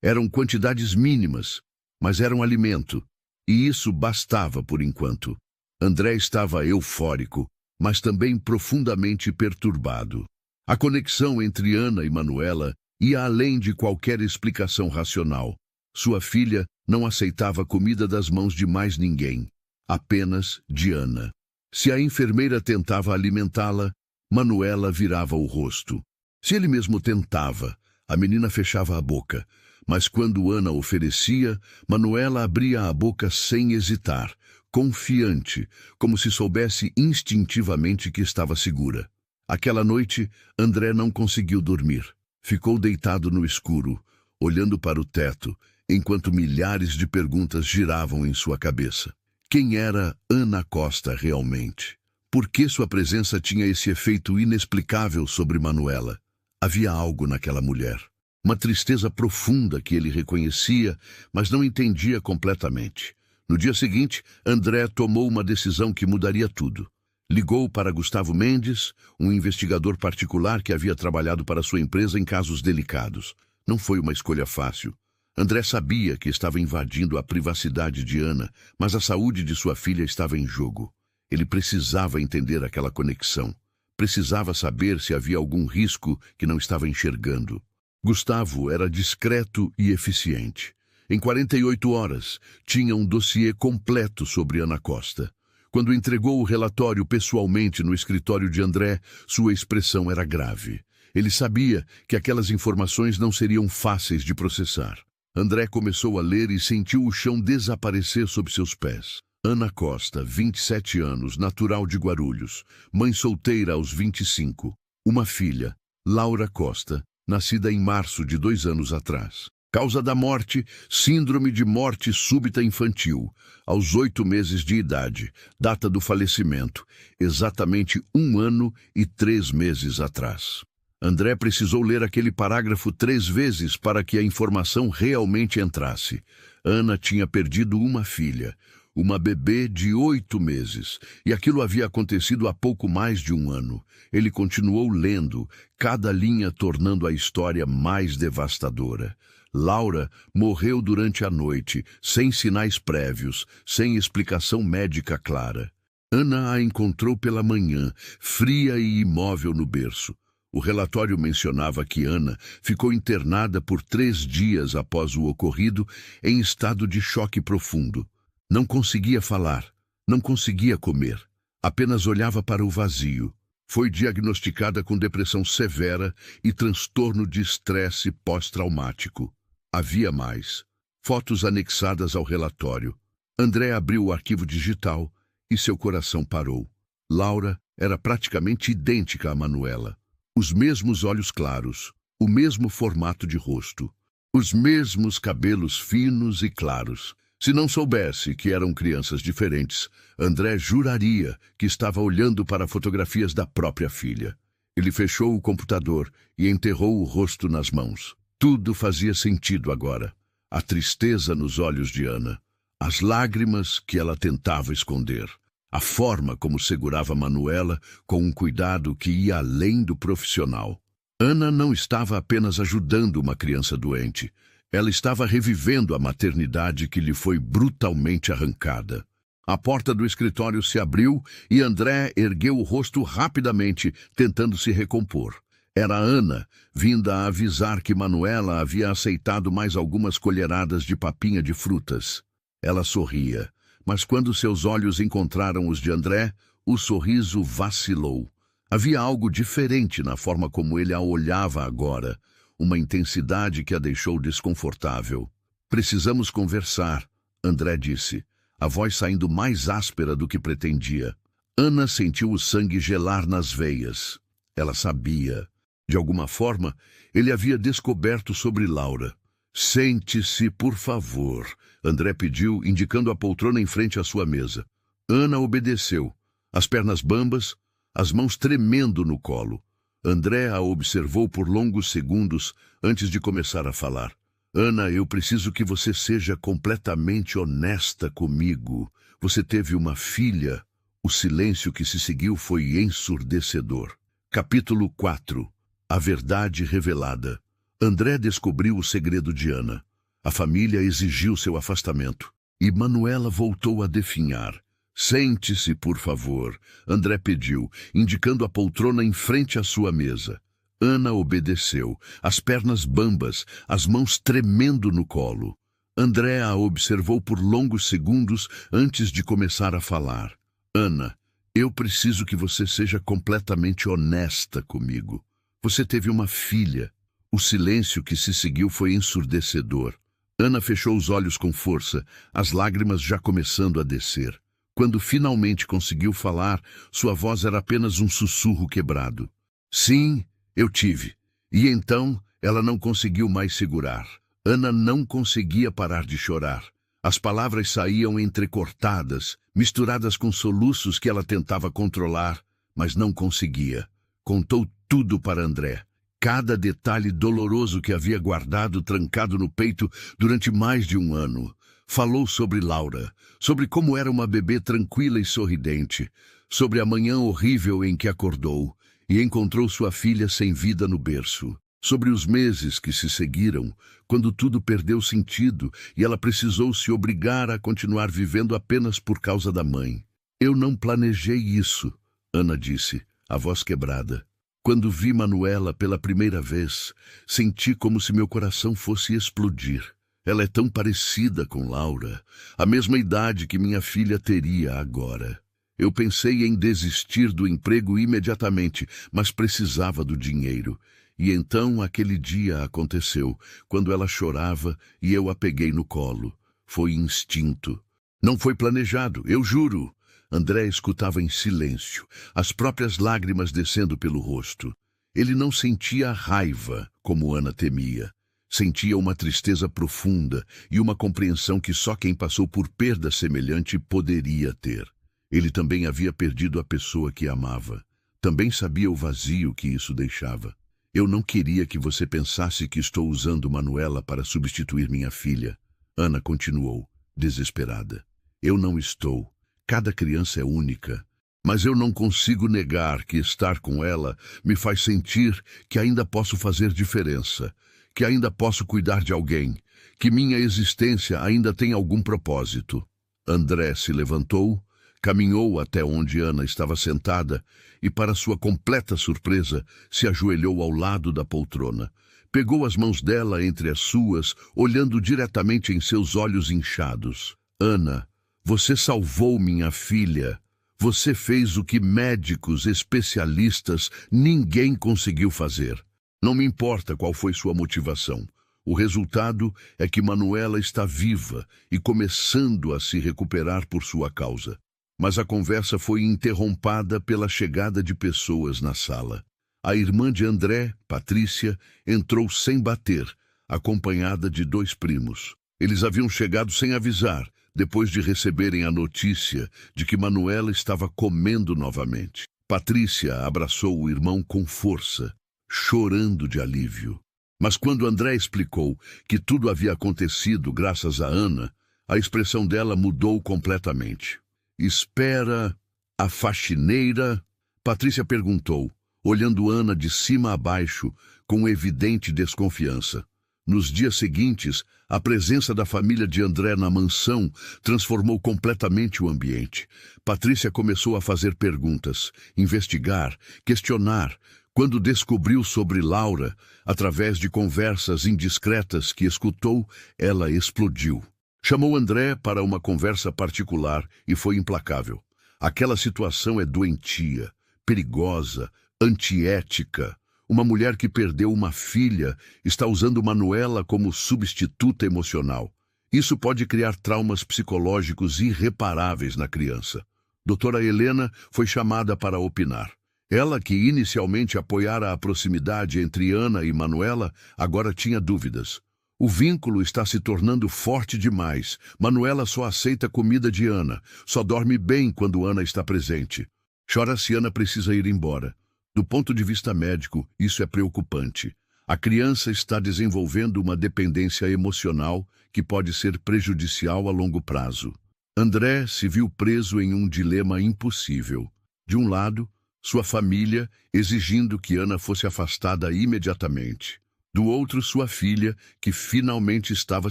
Eram quantidades mínimas, mas eram alimento, e isso bastava por enquanto. André estava eufórico, mas também profundamente perturbado. A conexão entre Ana e Manuela ia além de qualquer explicação racional. Sua filha não aceitava comida das mãos de mais ninguém, apenas de Ana. Se a enfermeira tentava alimentá-la, Manuela virava o rosto. Se ele mesmo tentava, a menina fechava a boca. Mas quando Ana oferecia, Manuela abria a boca sem hesitar, confiante, como se soubesse instintivamente que estava segura. Aquela noite, André não conseguiu dormir. Ficou deitado no escuro, olhando para o teto, enquanto milhares de perguntas giravam em sua cabeça. Quem era Ana Costa realmente? Por que sua presença tinha esse efeito inexplicável sobre Manuela? Havia algo naquela mulher. Uma tristeza profunda que ele reconhecia, mas não entendia completamente. No dia seguinte, André tomou uma decisão que mudaria tudo. Ligou para Gustavo Mendes, um investigador particular que havia trabalhado para sua empresa em casos delicados. Não foi uma escolha fácil. André sabia que estava invadindo a privacidade de Ana, mas a saúde de sua filha estava em jogo. Ele precisava entender aquela conexão. Precisava saber se havia algum risco que não estava enxergando. Gustavo era discreto e eficiente. Em 48 horas, tinha um dossiê completo sobre Ana Costa. Quando entregou o relatório pessoalmente no escritório de André, sua expressão era grave. Ele sabia que aquelas informações não seriam fáceis de processar. André começou a ler e sentiu o chão desaparecer sob seus pés. Ana Costa, 27 anos, natural de Guarulhos, mãe solteira aos 25. Uma filha, Laura Costa, nascida em março de 2 anos atrás. Causa da morte, síndrome de morte súbita infantil, aos 8 meses de idade. Data do falecimento, exatamente 1 ano e 3 meses atrás. André precisou ler aquele parágrafo 3 vezes para que a informação realmente entrasse. Ana tinha perdido uma filha, uma bebê de 8 meses, e aquilo havia acontecido há pouco mais de 1 ano. Ele continuou lendo, cada linha tornando a história mais devastadora. Laura morreu durante a noite, sem sinais prévios, sem explicação médica clara. Ana a encontrou pela manhã, fria e imóvel no berço. O relatório mencionava que Ana ficou internada por 3 dias após o ocorrido, em estado de choque profundo. Não conseguia falar, não conseguia comer, apenas olhava para o vazio. Foi diagnosticada com depressão severa e transtorno de estresse pós-traumático. Havia mais. Fotos anexadas ao relatório. André abriu o arquivo digital e seu coração parou. Laura era praticamente idêntica a Manuela. Os mesmos olhos claros, o mesmo formato de rosto, os mesmos cabelos finos e claros. Se não soubesse que eram crianças diferentes, André juraria que estava olhando para fotografias da própria filha. Ele fechou o computador e enterrou o rosto nas mãos. Tudo fazia sentido agora. A tristeza nos olhos de Ana, as lágrimas que ela tentava esconder, a forma como segurava Manuela com um cuidado que ia além do profissional. Ana não estava apenas ajudando uma criança doente. Ela estava revivendo a maternidade que lhe foi brutalmente arrancada. A porta do escritório se abriu e André ergueu o rosto rapidamente, tentando se recompor. Era Ana, vinda a avisar que Manuela havia aceitado mais algumas colheradas de papinha de frutas. Ela sorria, mas quando seus olhos encontraram os de André, o sorriso vacilou. Havia algo diferente na forma como ele a olhava agora, uma intensidade que a deixou desconfortável. Precisamos conversar, André disse, a voz saindo mais áspera do que pretendia. Ana sentiu o sangue gelar nas veias. Ela sabia. De alguma forma, ele havia descoberto sobre Laura. Sente-se, por favor, André pediu, indicando a poltrona em frente à sua mesa. Ana obedeceu, as pernas bambas, as mãos tremendo no colo. André a observou por longos segundos antes de começar a falar. Ana, eu preciso que você seja completamente honesta comigo. Você teve uma filha. O silêncio que se seguiu foi ensurdecedor. Capítulo 4. A verdade revelada. André descobriu o segredo de Ana. A família exigiu seu afastamento. E Manuela voltou a definhar. Sente-se, por favor, André pediu, indicando a poltrona em frente à sua mesa. Ana obedeceu, as pernas bambas, as mãos tremendo no colo. André a observou por longos segundos antes de começar a falar. Ana, eu preciso que você seja completamente honesta comigo. Você teve uma filha. O silêncio que se seguiu foi ensurdecedor. Ana fechou os olhos com força, as lágrimas já começando a descer. Quando finalmente conseguiu falar, sua voz era apenas um sussurro quebrado. Sim, eu tive. E então ela não conseguiu mais segurar. Ana não conseguia parar de chorar. As palavras saíam entrecortadas, misturadas com soluços que ela tentava controlar, mas não conseguia. Contou tudo para André. Cada detalhe doloroso que havia guardado trancado no peito durante mais de um ano. Falou sobre Laura, sobre como era uma bebê tranquila e sorridente, sobre a manhã horrível em que acordou e encontrou sua filha sem vida no berço, sobre os meses que se seguiram, quando tudo perdeu sentido e ela precisou se obrigar a continuar vivendo apenas por causa da mãe. Eu não planejei isso, Ana disse, a voz quebrada. Quando vi Manuela pela primeira vez, senti como se meu coração fosse explodir. Ela é tão parecida com Laura, a mesma idade que minha filha teria agora. Eu pensei em desistir do emprego imediatamente, mas precisava do dinheiro. E então aquele dia aconteceu, quando ela chorava e eu a peguei no colo. Foi instinto. Não foi planejado, eu juro. André escutava em silêncio, as próprias lágrimas descendo pelo rosto. Ele não sentia raiva, como Ana temia. Sentia uma tristeza profunda e uma compreensão que só quem passou por perda semelhante poderia ter. Ele também havia perdido a pessoa que amava. Também sabia o vazio que isso deixava. Eu não queria que você pensasse que estou usando Manuela para substituir minha filha. Ana continuou, desesperada. Eu não estou. Cada criança é única, mas eu não consigo negar que estar com ela me faz sentir que ainda posso fazer diferença, que ainda posso cuidar de alguém, que minha existência ainda tem algum propósito. André se levantou, caminhou até onde Ana estava sentada e, para sua completa surpresa, se ajoelhou ao lado da poltrona. Pegou as mãos dela entre as suas, olhando diretamente em seus olhos inchados. Ana, você salvou minha filha. Você fez o que médicos, especialistas, ninguém conseguiu fazer. Não me importa qual foi sua motivação. O resultado é que Manuela está viva e começando a se recuperar por sua causa. Mas a conversa foi interrompida pela chegada de pessoas na sala. A irmã de André, Patrícia, entrou sem bater, acompanhada de 2 primos. Eles haviam chegado sem avisar, depois de receberem a notícia de que Manuela estava comendo novamente. Patrícia abraçou o irmão com força, chorando de alívio. Mas quando André explicou que tudo havia acontecido graças a Ana, a expressão dela mudou completamente. Espera, a faxineira? Patrícia perguntou, olhando Ana de cima a baixo, com evidente desconfiança. Nos dias seguintes, a presença da família de André na mansão transformou completamente o ambiente. Patrícia começou a fazer perguntas, investigar, questionar. Quando descobriu sobre Laura, através de conversas indiscretas que escutou, ela explodiu. Chamou André para uma conversa particular e foi implacável. Aquela situação é doentia, perigosa, antiética. Uma mulher que perdeu uma filha está usando Manuela como substituta emocional. Isso pode criar traumas psicológicos irreparáveis na criança. Doutora Helena foi chamada para opinar. Ela, que inicialmente apoiara a proximidade entre Ana e Manuela, agora tinha dúvidas. O vínculo está se tornando forte demais. Manuela só aceita comida de Ana. Só dorme bem quando Ana está presente. Chora se Ana precisa ir embora. Do ponto de vista médico, isso é preocupante. A criança está desenvolvendo uma dependência emocional que pode ser prejudicial a longo prazo. André se viu preso em um dilema impossível. De um lado, sua família exigindo que Ana fosse afastada imediatamente. Do outro, sua filha, que finalmente estava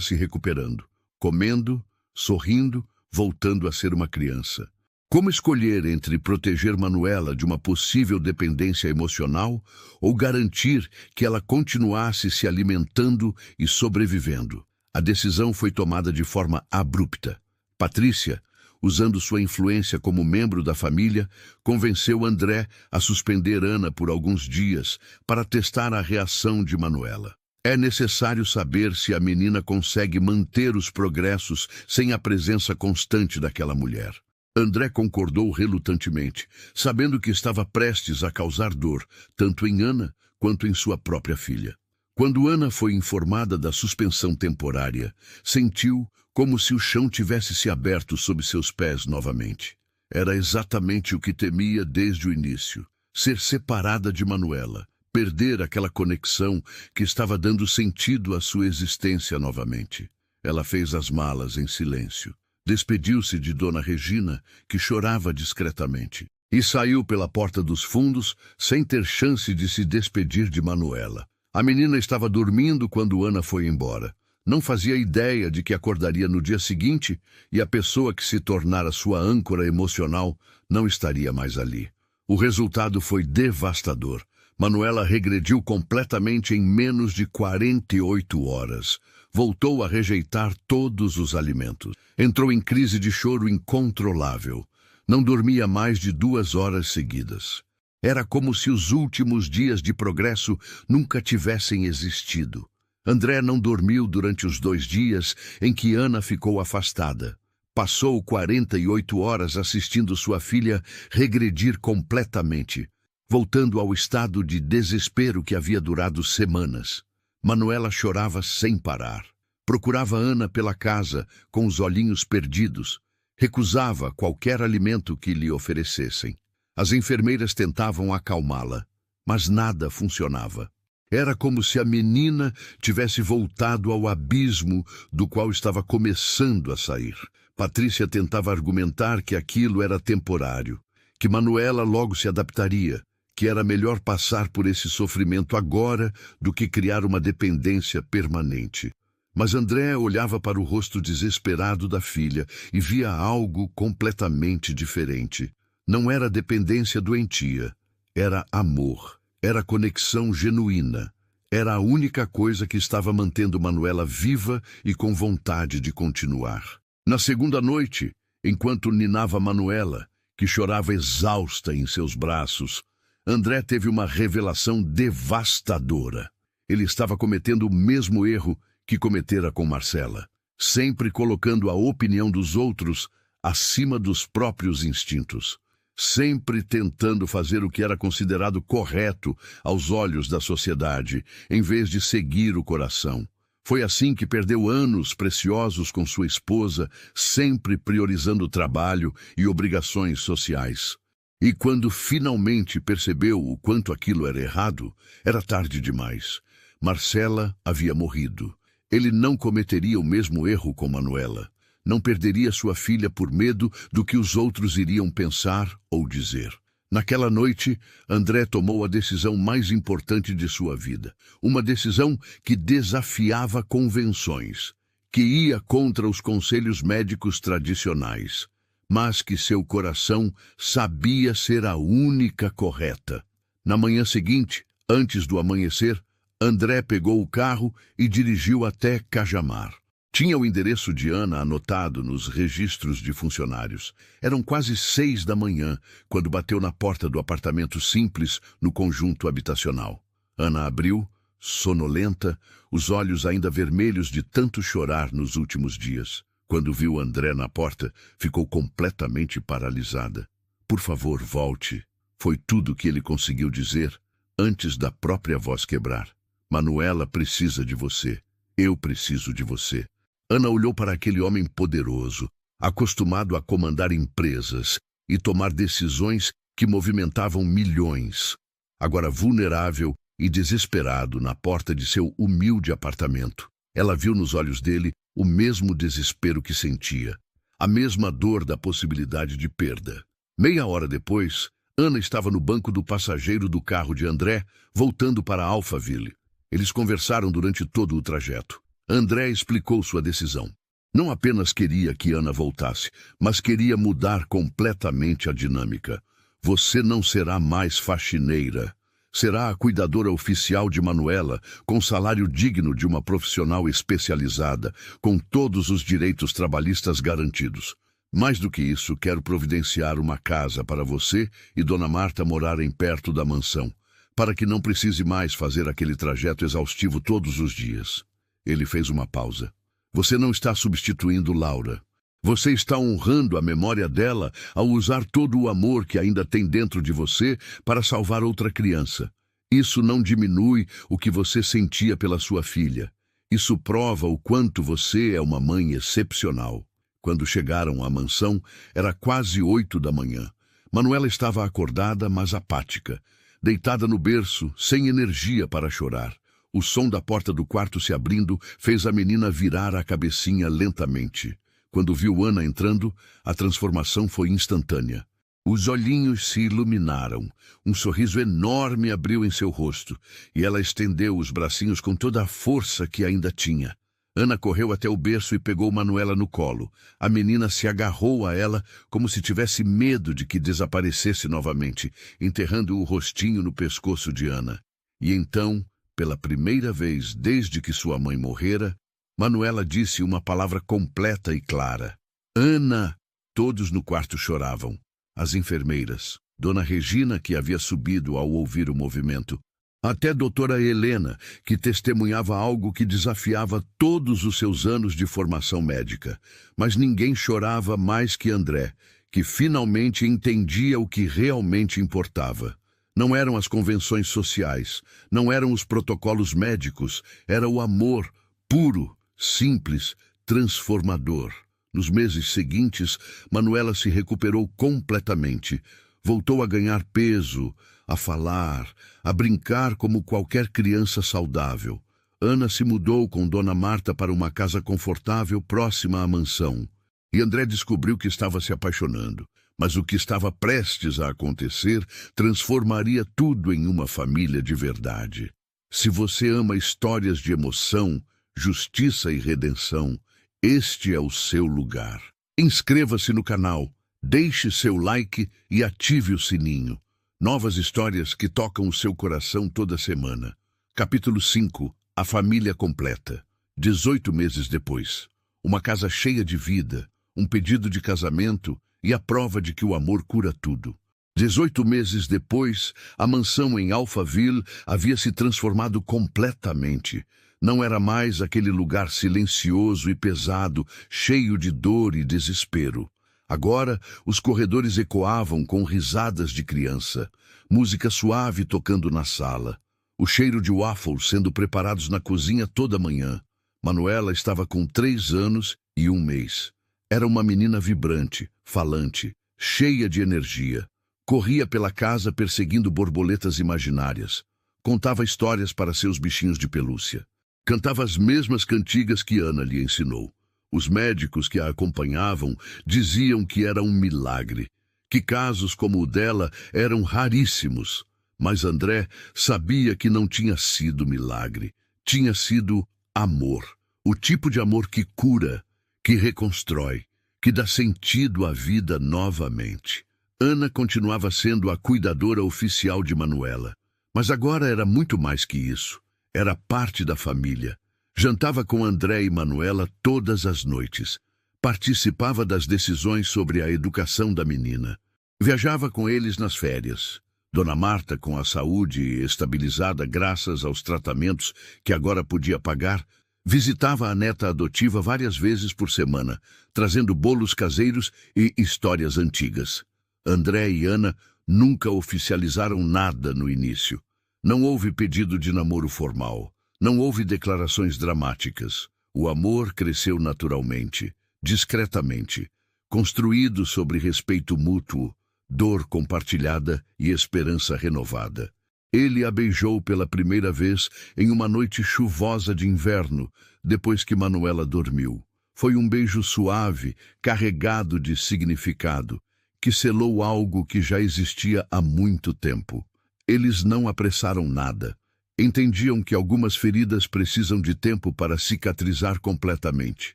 se recuperando, comendo, sorrindo, voltando a ser uma criança. Como escolher entre proteger Manuela de uma possível dependência emocional ou garantir que ela continuasse se alimentando e sobrevivendo? A decisão foi tomada de forma abrupta. Patrícia, usando sua influência como membro da família, convenceu André a suspender Ana por alguns dias para testar a reação de Manuela. É necessário saber se a menina consegue manter os progressos sem a presença constante daquela mulher. André concordou relutantemente, sabendo que estava prestes a causar dor, tanto em Ana quanto em sua própria filha. Quando Ana foi informada da suspensão temporária, sentiu como se o chão tivesse se aberto sob seus pés novamente. Era exatamente o que temia desde o início: ser separada de Manuela, perder aquela conexão que estava dando sentido à sua existência novamente. Ela fez as malas em silêncio, despediu-se de Dona Regina, que chorava discretamente, e saiu pela porta dos fundos sem ter chance de se despedir de Manuela. A menina estava dormindo quando Ana foi embora. Não fazia ideia de que acordaria no dia seguinte e a pessoa que se tornara sua âncora emocional não estaria mais ali. O resultado foi devastador. Manuela regrediu completamente em menos de 48 horas. Voltou a rejeitar todos os alimentos. Entrou em crise de choro incontrolável. Não dormia mais de 2 horas seguidas. Era como se os últimos dias de progresso nunca tivessem existido. André não dormiu durante os 2 dias em que Ana ficou afastada. Passou 48 horas assistindo sua filha regredir completamente, voltando ao estado de desespero que havia durado semanas. Manuela chorava sem parar. Procurava Ana pela casa, com os olhinhos perdidos. Recusava qualquer alimento que lhe oferecessem. As enfermeiras tentavam acalmá-la, mas nada funcionava. Era como se a menina tivesse voltado ao abismo do qual estava começando a sair. Patrícia tentava argumentar que aquilo era temporário, que Manuela logo se adaptaria, que era melhor passar por esse sofrimento agora do que criar uma dependência permanente. Mas André olhava para o rosto desesperado da filha e via algo completamente diferente. Não era dependência doentia, era amor. Era conexão genuína. Era a única coisa que estava mantendo Manuela viva e com vontade de continuar. Na segunda noite, enquanto ninava Manuela, que chorava exausta em seus braços, André teve uma revelação devastadora. Ele estava cometendo o mesmo erro que cometera com Marcela, sempre colocando a opinião dos outros acima dos próprios instintos. Sempre tentando fazer o que era considerado correto aos olhos da sociedade, em vez de seguir o coração. Foi assim que perdeu anos preciosos com sua esposa, sempre priorizando o trabalho e obrigações sociais. E quando finalmente percebeu o quanto aquilo era errado, era tarde demais. Marcela havia morrido. Ele não cometeria o mesmo erro com Manuela. Não perderia sua filha por medo do que os outros iriam pensar ou dizer. Naquela noite, André tomou a decisão mais importante de sua vida. Uma decisão que desafiava convenções, que ia contra os conselhos médicos tradicionais, mas que seu coração sabia ser a única correta. Na manhã seguinte, antes do amanhecer, André pegou o carro e dirigiu até Cajamar. Tinha o endereço de Ana anotado nos registros de funcionários. Eram quase 6 da manhã, quando bateu na porta do apartamento simples no conjunto habitacional. Ana abriu, sonolenta, os olhos ainda vermelhos de tanto chorar nos últimos dias. Quando viu André na porta, ficou completamente paralisada. "Por favor, volte." Foi tudo que ele conseguiu dizer, antes da própria voz quebrar. "Manuela precisa de você." Eu preciso de você. Ana olhou para aquele homem poderoso, acostumado a comandar empresas e tomar decisões que movimentavam milhões. Agora vulnerável e desesperado na porta de seu humilde apartamento. Ela viu nos olhos dele o mesmo desespero que sentia, a mesma dor da possibilidade de perda. Meia hora depois, Ana estava no banco do passageiro do carro de André, voltando para Alphaville. Eles conversaram durante todo o trajeto. André explicou sua decisão. Não apenas queria que Ana voltasse, mas queria mudar completamente a dinâmica. Você não será mais faxineira. Será a cuidadora oficial de Manuela, com salário digno de uma profissional especializada, com todos os direitos trabalhistas garantidos. Mais do que isso, quero providenciar uma casa para você e Dona Marta morarem perto da mansão, para que não precise mais fazer aquele trajeto exaustivo todos os dias. Ele fez uma pausa. Você não está substituindo Laura. Você está honrando a memória dela ao usar todo o amor que ainda tem dentro de você para salvar outra criança. Isso não diminui o que você sentia pela sua filha. Isso prova o quanto você é uma mãe excepcional. Quando chegaram à mansão, era quase 8 da manhã. Manuela estava acordada, mas apática, deitada no berço, sem energia para chorar. O som da porta do quarto se abrindo fez a menina virar a cabecinha lentamente. Quando viu Ana entrando, a transformação foi instantânea. Os olhinhos se iluminaram, um sorriso enorme abriu em seu rosto, e ela estendeu os bracinhos com toda a força que ainda tinha. Ana correu até o berço e pegou Manuela no colo. A menina se agarrou a ela como se tivesse medo de que desaparecesse novamente, enterrando o rostinho no pescoço de Ana. E então, pela primeira vez desde que sua mãe morrera, Manuela disse uma palavra completa e clara. Ana! Todos no quarto choravam. As enfermeiras, Dona Regina, que havia subido ao ouvir o movimento, até doutora Helena, que testemunhava algo que desafiava todos os seus anos de formação médica. Mas ninguém chorava mais que André, que finalmente entendia o que realmente importava. Não eram as convenções sociais, não eram os protocolos médicos, era o amor puro, simples, transformador. Nos meses seguintes, Manuela se recuperou completamente. Voltou a ganhar peso, a falar, a brincar como qualquer criança saudável. Ana se mudou com Dona Marta para uma casa confortável próxima à mansão. E André descobriu que estava se apaixonando. Mas o que estava prestes a acontecer transformaria tudo em uma família de verdade. Se você ama histórias de emoção, justiça e redenção, este é o seu lugar. Inscreva-se no canal, deixe seu like e ative o sininho. Novas histórias que tocam o seu coração toda semana. Capítulo 5. A família completa. 18 meses depois. Uma casa cheia de vida, um pedido de casamento e a prova de que o amor cura tudo. 18 meses depois, a mansão em Alphaville havia se transformado completamente. Não era mais aquele lugar silencioso e pesado, cheio de dor e desespero. Agora, os corredores ecoavam com risadas de criança, música suave tocando na sala, o cheiro de waffles sendo preparados na cozinha toda manhã. Manuela estava com 3 anos e 1 mês. Era uma menina vibrante, falante, cheia de energia. Corria pela casa perseguindo borboletas imaginárias. Contava histórias para seus bichinhos de pelúcia. Cantava as mesmas cantigas que Ana lhe ensinou. Os médicos que a acompanhavam diziam que era um milagre, que casos como o dela eram raríssimos. Mas André sabia que não tinha sido milagre. Tinha sido amor. O tipo de amor que cura, que reconstrói, que dá sentido à vida novamente. Ana continuava sendo a cuidadora oficial de Manuela. Mas agora era muito mais que isso. Era parte da família. Jantava com André e Manuela todas as noites. Participava das decisões sobre a educação da menina. Viajava com eles nas férias. Dona Marta, com a saúde estabilizada graças aos tratamentos que agora podia pagar, visitava a neta adotiva várias vezes por semana, trazendo bolos caseiros e histórias antigas. André e Ana nunca oficializaram nada no início. Não houve pedido de namoro formal. Não houve declarações dramáticas. O amor cresceu naturalmente, discretamente, construído sobre respeito mútuo, dor compartilhada e esperança renovada. Ele a beijou pela primeira vez em uma noite chuvosa de inverno, depois que Manuela dormiu. Foi um beijo suave, carregado de significado, que selou algo que já existia há muito tempo. Eles não apressaram nada. Entendiam que algumas feridas precisam de tempo para cicatrizar completamente,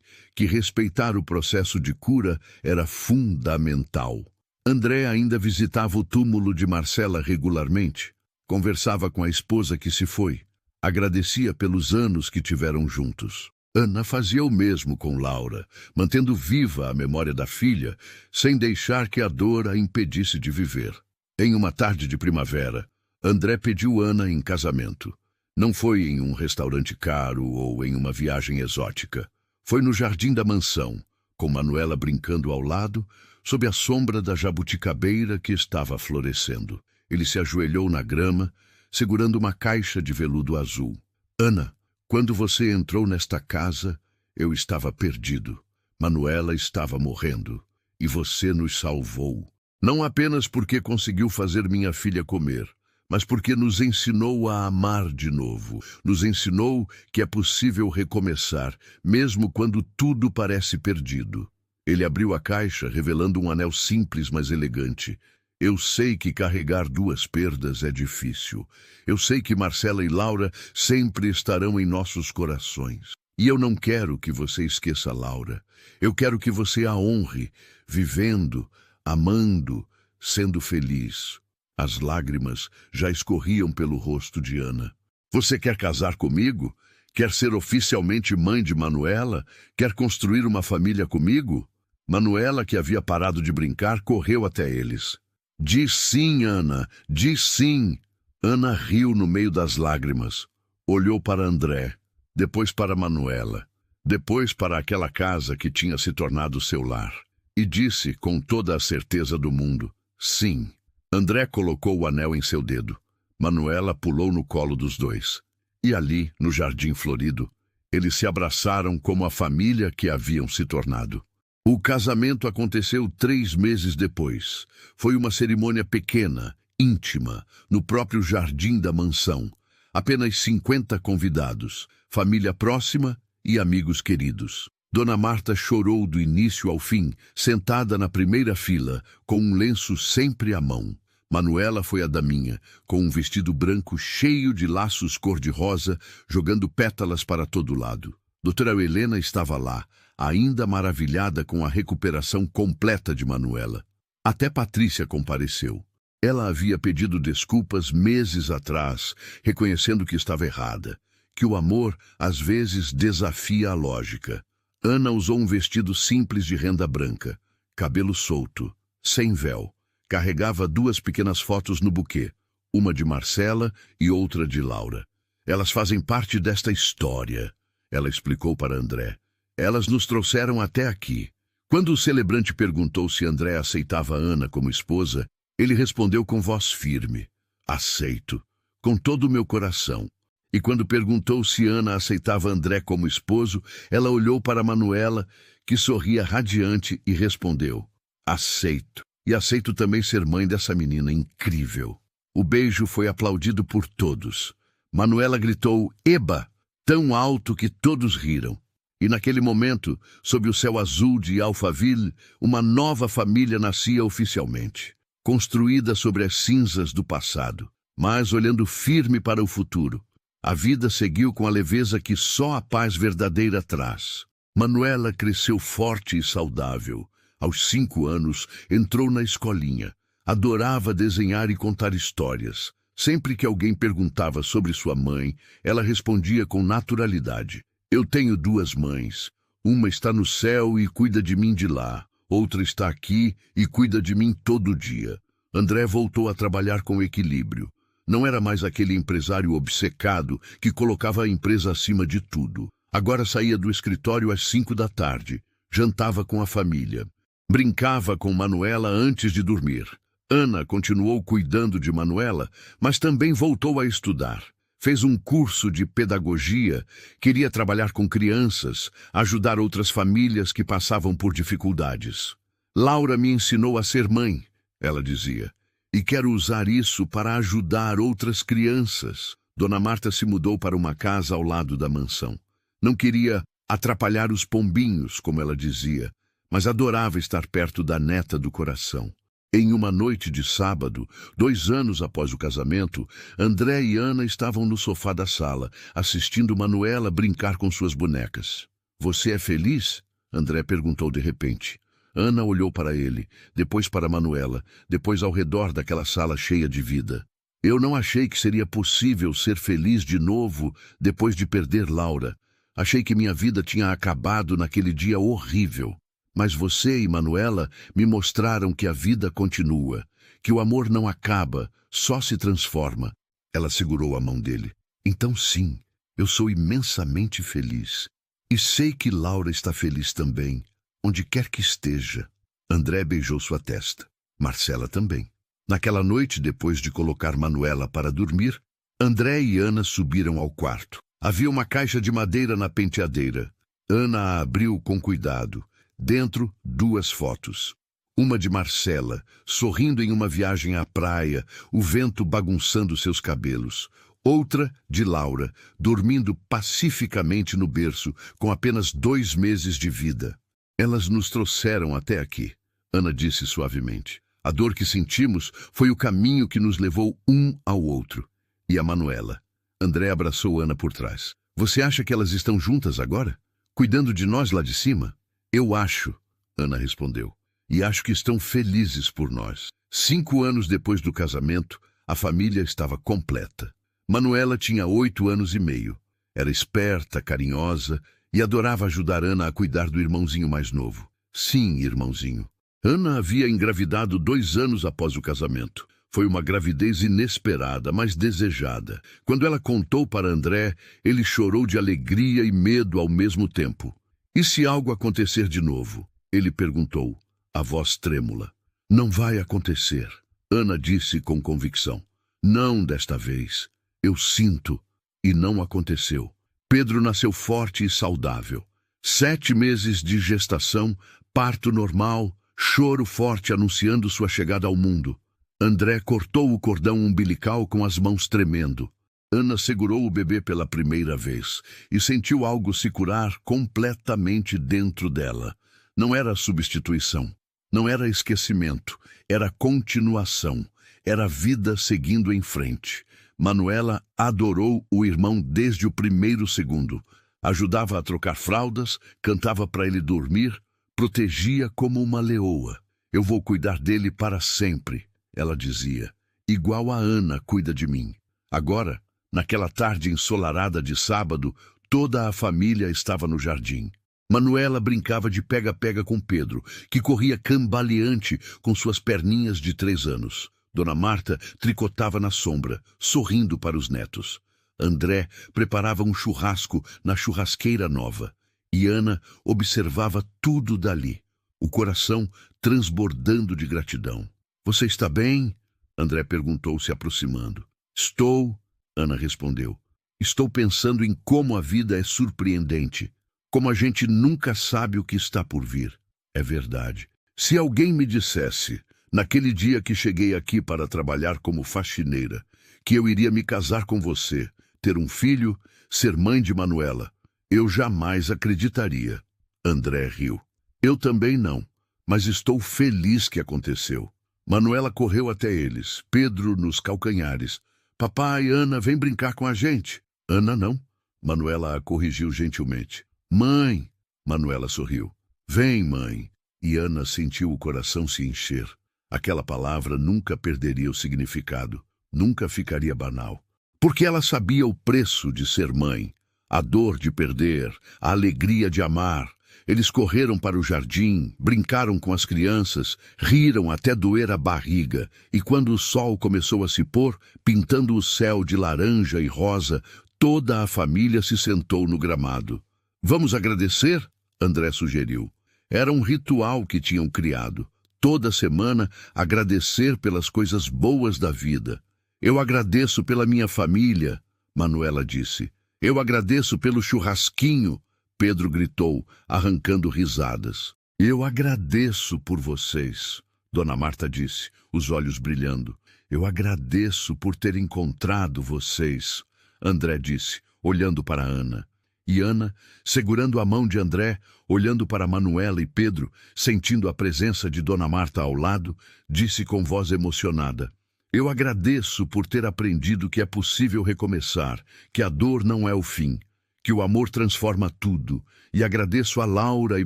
que respeitar o processo de cura era fundamental. André ainda visitava o túmulo de Marcela regularmente, conversava com a esposa que se foi, agradecia pelos anos que tiveram juntos. Ana fazia o mesmo com Laura, mantendo viva a memória da filha, sem deixar que a dor a impedisse de viver. Em uma tarde de primavera, André pediu Ana em casamento. Não foi em um restaurante caro ou em uma viagem exótica. Foi no jardim da mansão, com Manuela brincando ao lado, sob a sombra da jabuticabeira que estava florescendo. Ele se ajoelhou na grama, segurando uma caixa de veludo azul. Ana, quando você entrou nesta casa, eu estava perdido. Manuela estava morrendo. E você nos salvou. Não apenas porque conseguiu fazer minha filha comer, mas porque nos ensinou a amar de novo. Nos ensinou que é possível recomeçar, mesmo quando tudo parece perdido. Ele abriu a caixa, revelando um anel simples, mas elegante. Eu sei que carregar duas perdas é difícil. Eu sei que Marcela e Laura sempre estarão em nossos corações. E eu não quero que você esqueça Laura. Eu quero que você a honre, vivendo, amando, sendo feliz. As lágrimas já escorriam pelo rosto de Ana. Você quer casar comigo? Quer ser oficialmente mãe de Manuela? Quer construir uma família comigo? Manuela, que havia parado de brincar, correu até eles. Diz sim, Ana, diz sim. Ana riu no meio das lágrimas. Olhou para André, depois para Manuela, depois para aquela casa que tinha se tornado seu lar. E disse com toda a certeza do mundo, sim. André colocou o anel em seu dedo. Manuela pulou no colo dos dois. E ali, no jardim florido, eles se abraçaram como a família que haviam se tornado. O casamento aconteceu 3 meses depois. Foi uma cerimônia pequena, íntima, no próprio jardim da mansão. Apenas 50 convidados, família próxima e amigos queridos. Dona Marta chorou do início ao fim, sentada na primeira fila, com um lenço sempre à mão. Manuela foi a daminha, com um vestido branco cheio de laços cor-de-rosa, jogando pétalas para todo lado. Doutora Helena estava lá, ainda maravilhada com a recuperação completa de Manuela. Até Patrícia compareceu. Ela havia pedido desculpas meses atrás, reconhecendo que estava errada, que o amor às vezes desafia a lógica. Ana usou um vestido simples de renda branca, cabelo solto, sem véu. Carregava 2 pequenas fotos no buquê, uma de Marcela e outra de Laura. Elas fazem parte desta história, ela explicou para André. Elas nos trouxeram até aqui. Quando o celebrante perguntou se André aceitava Ana como esposa, ele respondeu com voz firme, aceito, com todo o meu coração. E quando perguntou se Ana aceitava André como esposo, ela olhou para Manuela, que sorria radiante, e respondeu, aceito. E aceito também ser mãe dessa menina incrível. O beijo foi aplaudido por todos. Manuela gritou, eba, tão alto que todos riram. E naquele momento, sob o céu azul de Alphaville, uma nova família nascia oficialmente, construída sobre as cinzas do passado, mas olhando firme para o futuro. A vida seguiu com a leveza que só a paz verdadeira traz. Manuela cresceu forte e saudável. Aos 5 anos, entrou na escolinha. Adorava desenhar e contar histórias. Sempre que alguém perguntava sobre sua mãe, ela respondia com naturalidade. Eu tenho 2 mães. Uma está no céu e cuida de mim de lá. Outra está aqui e cuida de mim todo dia. André voltou a trabalhar com equilíbrio. Não era mais aquele empresário obcecado que colocava a empresa acima de tudo. Agora saía do escritório às 5 da tarde. Jantava com a família. Brincava com Manuela antes de dormir. Ana continuou cuidando de Manuela, mas também voltou a estudar. Fez um curso de pedagogia, queria trabalhar com crianças, ajudar outras famílias que passavam por dificuldades. Laura me ensinou a ser mãe, ela dizia, e quero usar isso para ajudar outras crianças. Dona Marta se mudou para uma casa ao lado da mansão. Não queria atrapalhar os pombinhos, como ela dizia, mas adorava estar perto da neta do coração. Em uma noite de sábado, 2 anos após o casamento, André e Ana estavam no sofá da sala, assistindo Manuela brincar com suas bonecas. "Você é feliz?" André perguntou de repente. Ana olhou para ele, depois para Manuela, depois ao redor daquela sala cheia de vida. "Eu não achei que seria possível ser feliz de novo depois de perder Laura. Achei que minha vida tinha acabado naquele dia horrível. Mas você e Manuela me mostraram que a vida continua, que o amor não acaba, só se transforma." Ela segurou a mão dele. "Então sim, eu sou imensamente feliz. E sei que Laura está feliz também, onde quer que esteja." André beijou sua testa. Marcela também. Naquela noite, depois de colocar Manuela para dormir, André e Ana subiram ao quarto. Havia uma caixa de madeira na penteadeira. Ana a abriu com cuidado. Dentro, 2 fotos. Uma de Marcela, sorrindo em uma viagem à praia, o vento bagunçando seus cabelos. Outra de Laura, dormindo pacificamente no berço, com apenas 2 meses de vida. "Elas nos trouxeram até aqui", Ana disse suavemente. "A dor que sentimos foi o caminho que nos levou um ao outro." E a Manuela. André abraçou Ana por trás. "Você acha que elas estão juntas agora? Cuidando de nós lá de cima?" "Eu acho", Ana respondeu. "E acho que estão felizes por nós." 5 anos depois do casamento, a família estava completa. Manuela tinha 8 anos e meio. Era esperta, carinhosa e adorava ajudar Ana a cuidar do irmãozinho mais novo. Sim, irmãozinho. Ana havia engravidado 2 anos após o casamento. Foi uma gravidez inesperada, mas desejada. Quando ela contou para André, ele chorou de alegria e medo ao mesmo tempo. "E se algo acontecer de novo?" ele perguntou, a voz trêmula. "Não vai acontecer", Ana disse com convicção. "Não desta vez. Eu sinto." E não aconteceu. Pedro nasceu forte e saudável. 7 meses de gestação, parto normal, choro forte anunciando sua chegada ao mundo. André cortou o cordão umbilical com as mãos tremendo. Ana segurou o bebê pela primeira vez e sentiu algo se curar completamente dentro dela. Não era substituição, não era esquecimento, era continuação, era vida seguindo em frente. Manuela adorou o irmão desde o primeiro segundo. Ajudava a trocar fraldas, cantava para ele dormir, protegia como uma leoa. "Eu vou cuidar dele para sempre", ela dizia. "Igual a Ana cuida de mim." Agora, naquela tarde ensolarada de sábado, toda a família estava no jardim. Manuela brincava de pega-pega com Pedro, que corria cambaleante com suas perninhas de 3 anos. Dona Marta tricotava na sombra, sorrindo para os netos. André preparava um churrasco na churrasqueira nova. E Ana observava tudo dali, o coração transbordando de gratidão. "Você está bem?" André perguntou, se aproximando. "Estou", Ana respondeu. "Estou pensando em como a vida é surpreendente, como a gente nunca sabe o que está por vir." "É verdade. Se alguém me dissesse, naquele dia que cheguei aqui para trabalhar como faxineira, que eu iria me casar com você, ter um filho, ser mãe de Manuela, eu jamais acreditaria." André riu. "Eu também não, mas estou feliz que aconteceu." Manuela correu até eles, Pedro nos calcanhares. "Papai, Ana, vem brincar com a gente." "Ana não." Manuela a corrigiu gentilmente. "Mãe." Manuela sorriu. "Vem, mãe." E Ana sentiu o coração se encher. Aquela palavra nunca perderia o significado, nunca ficaria banal. Porque ela sabia o preço de ser mãe, a dor de perder, a alegria de amar. Eles correram para o jardim, brincaram com as crianças, riram até doer a barriga, e quando o sol começou a se pôr, pintando o céu de laranja e rosa, toda a família se sentou no gramado. "Vamos agradecer?" André sugeriu. Era um ritual que tinham criado. Toda semana, agradecer pelas coisas boas da vida. "Eu agradeço pela minha família", Manuela disse. Eu agradeço pelo churrasquinho, Pedro gritou, arrancando risadas. Eu agradeço por vocês, Dona Marta disse, os olhos brilhando. Eu agradeço por ter encontrado vocês, André disse, olhando para Ana. E Ana, segurando a mão de André, olhando para Manuela e Pedro, sentindo a presença de Dona Marta ao lado, disse com voz emocionada. Eu agradeço por ter aprendido que é possível recomeçar, que a dor não é o fim, que o amor transforma tudo, e agradeço a Laura e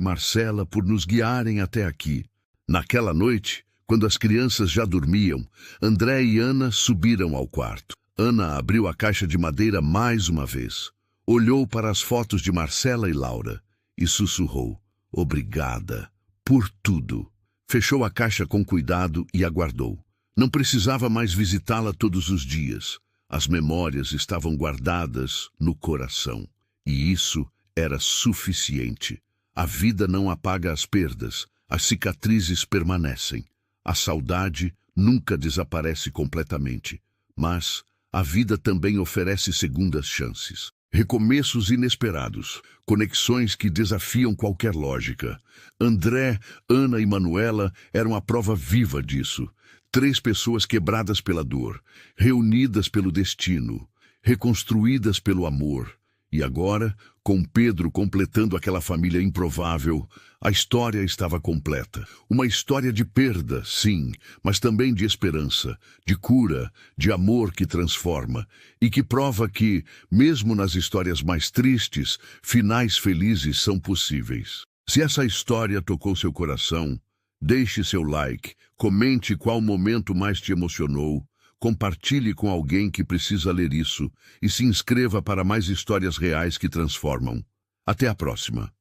Marcela por nos guiarem até aqui. Naquela noite, quando as crianças já dormiam, André e Ana subiram ao quarto. Ana abriu a caixa de madeira mais uma vez, olhou para as fotos de Marcela e Laura e sussurrou, obrigada, por tudo. Fechou a caixa com cuidado e aguardou. Não precisava mais visitá-la todos os dias. As memórias estavam guardadas no coração. E isso era suficiente. A vida não apaga as perdas, as cicatrizes permanecem. A saudade nunca desaparece completamente. Mas a vida também oferece segundas chances. Recomeços inesperados, conexões que desafiam qualquer lógica. André, Ana e Manuela eram a prova viva disso. 3 pessoas quebradas pela dor, reunidas pelo destino, reconstruídas pelo amor. E agora, com Pedro completando aquela família improvável, a história estava completa. Uma história de perda, sim, mas também de esperança, de cura, de amor que transforma e que prova que, mesmo nas histórias mais tristes, finais felizes são possíveis. Se essa história tocou seu coração, deixe seu like, comente qual momento mais te emocionou, compartilhe com alguém que precisa ler isso e se inscreva para mais histórias reais que transformam. Até a próxima!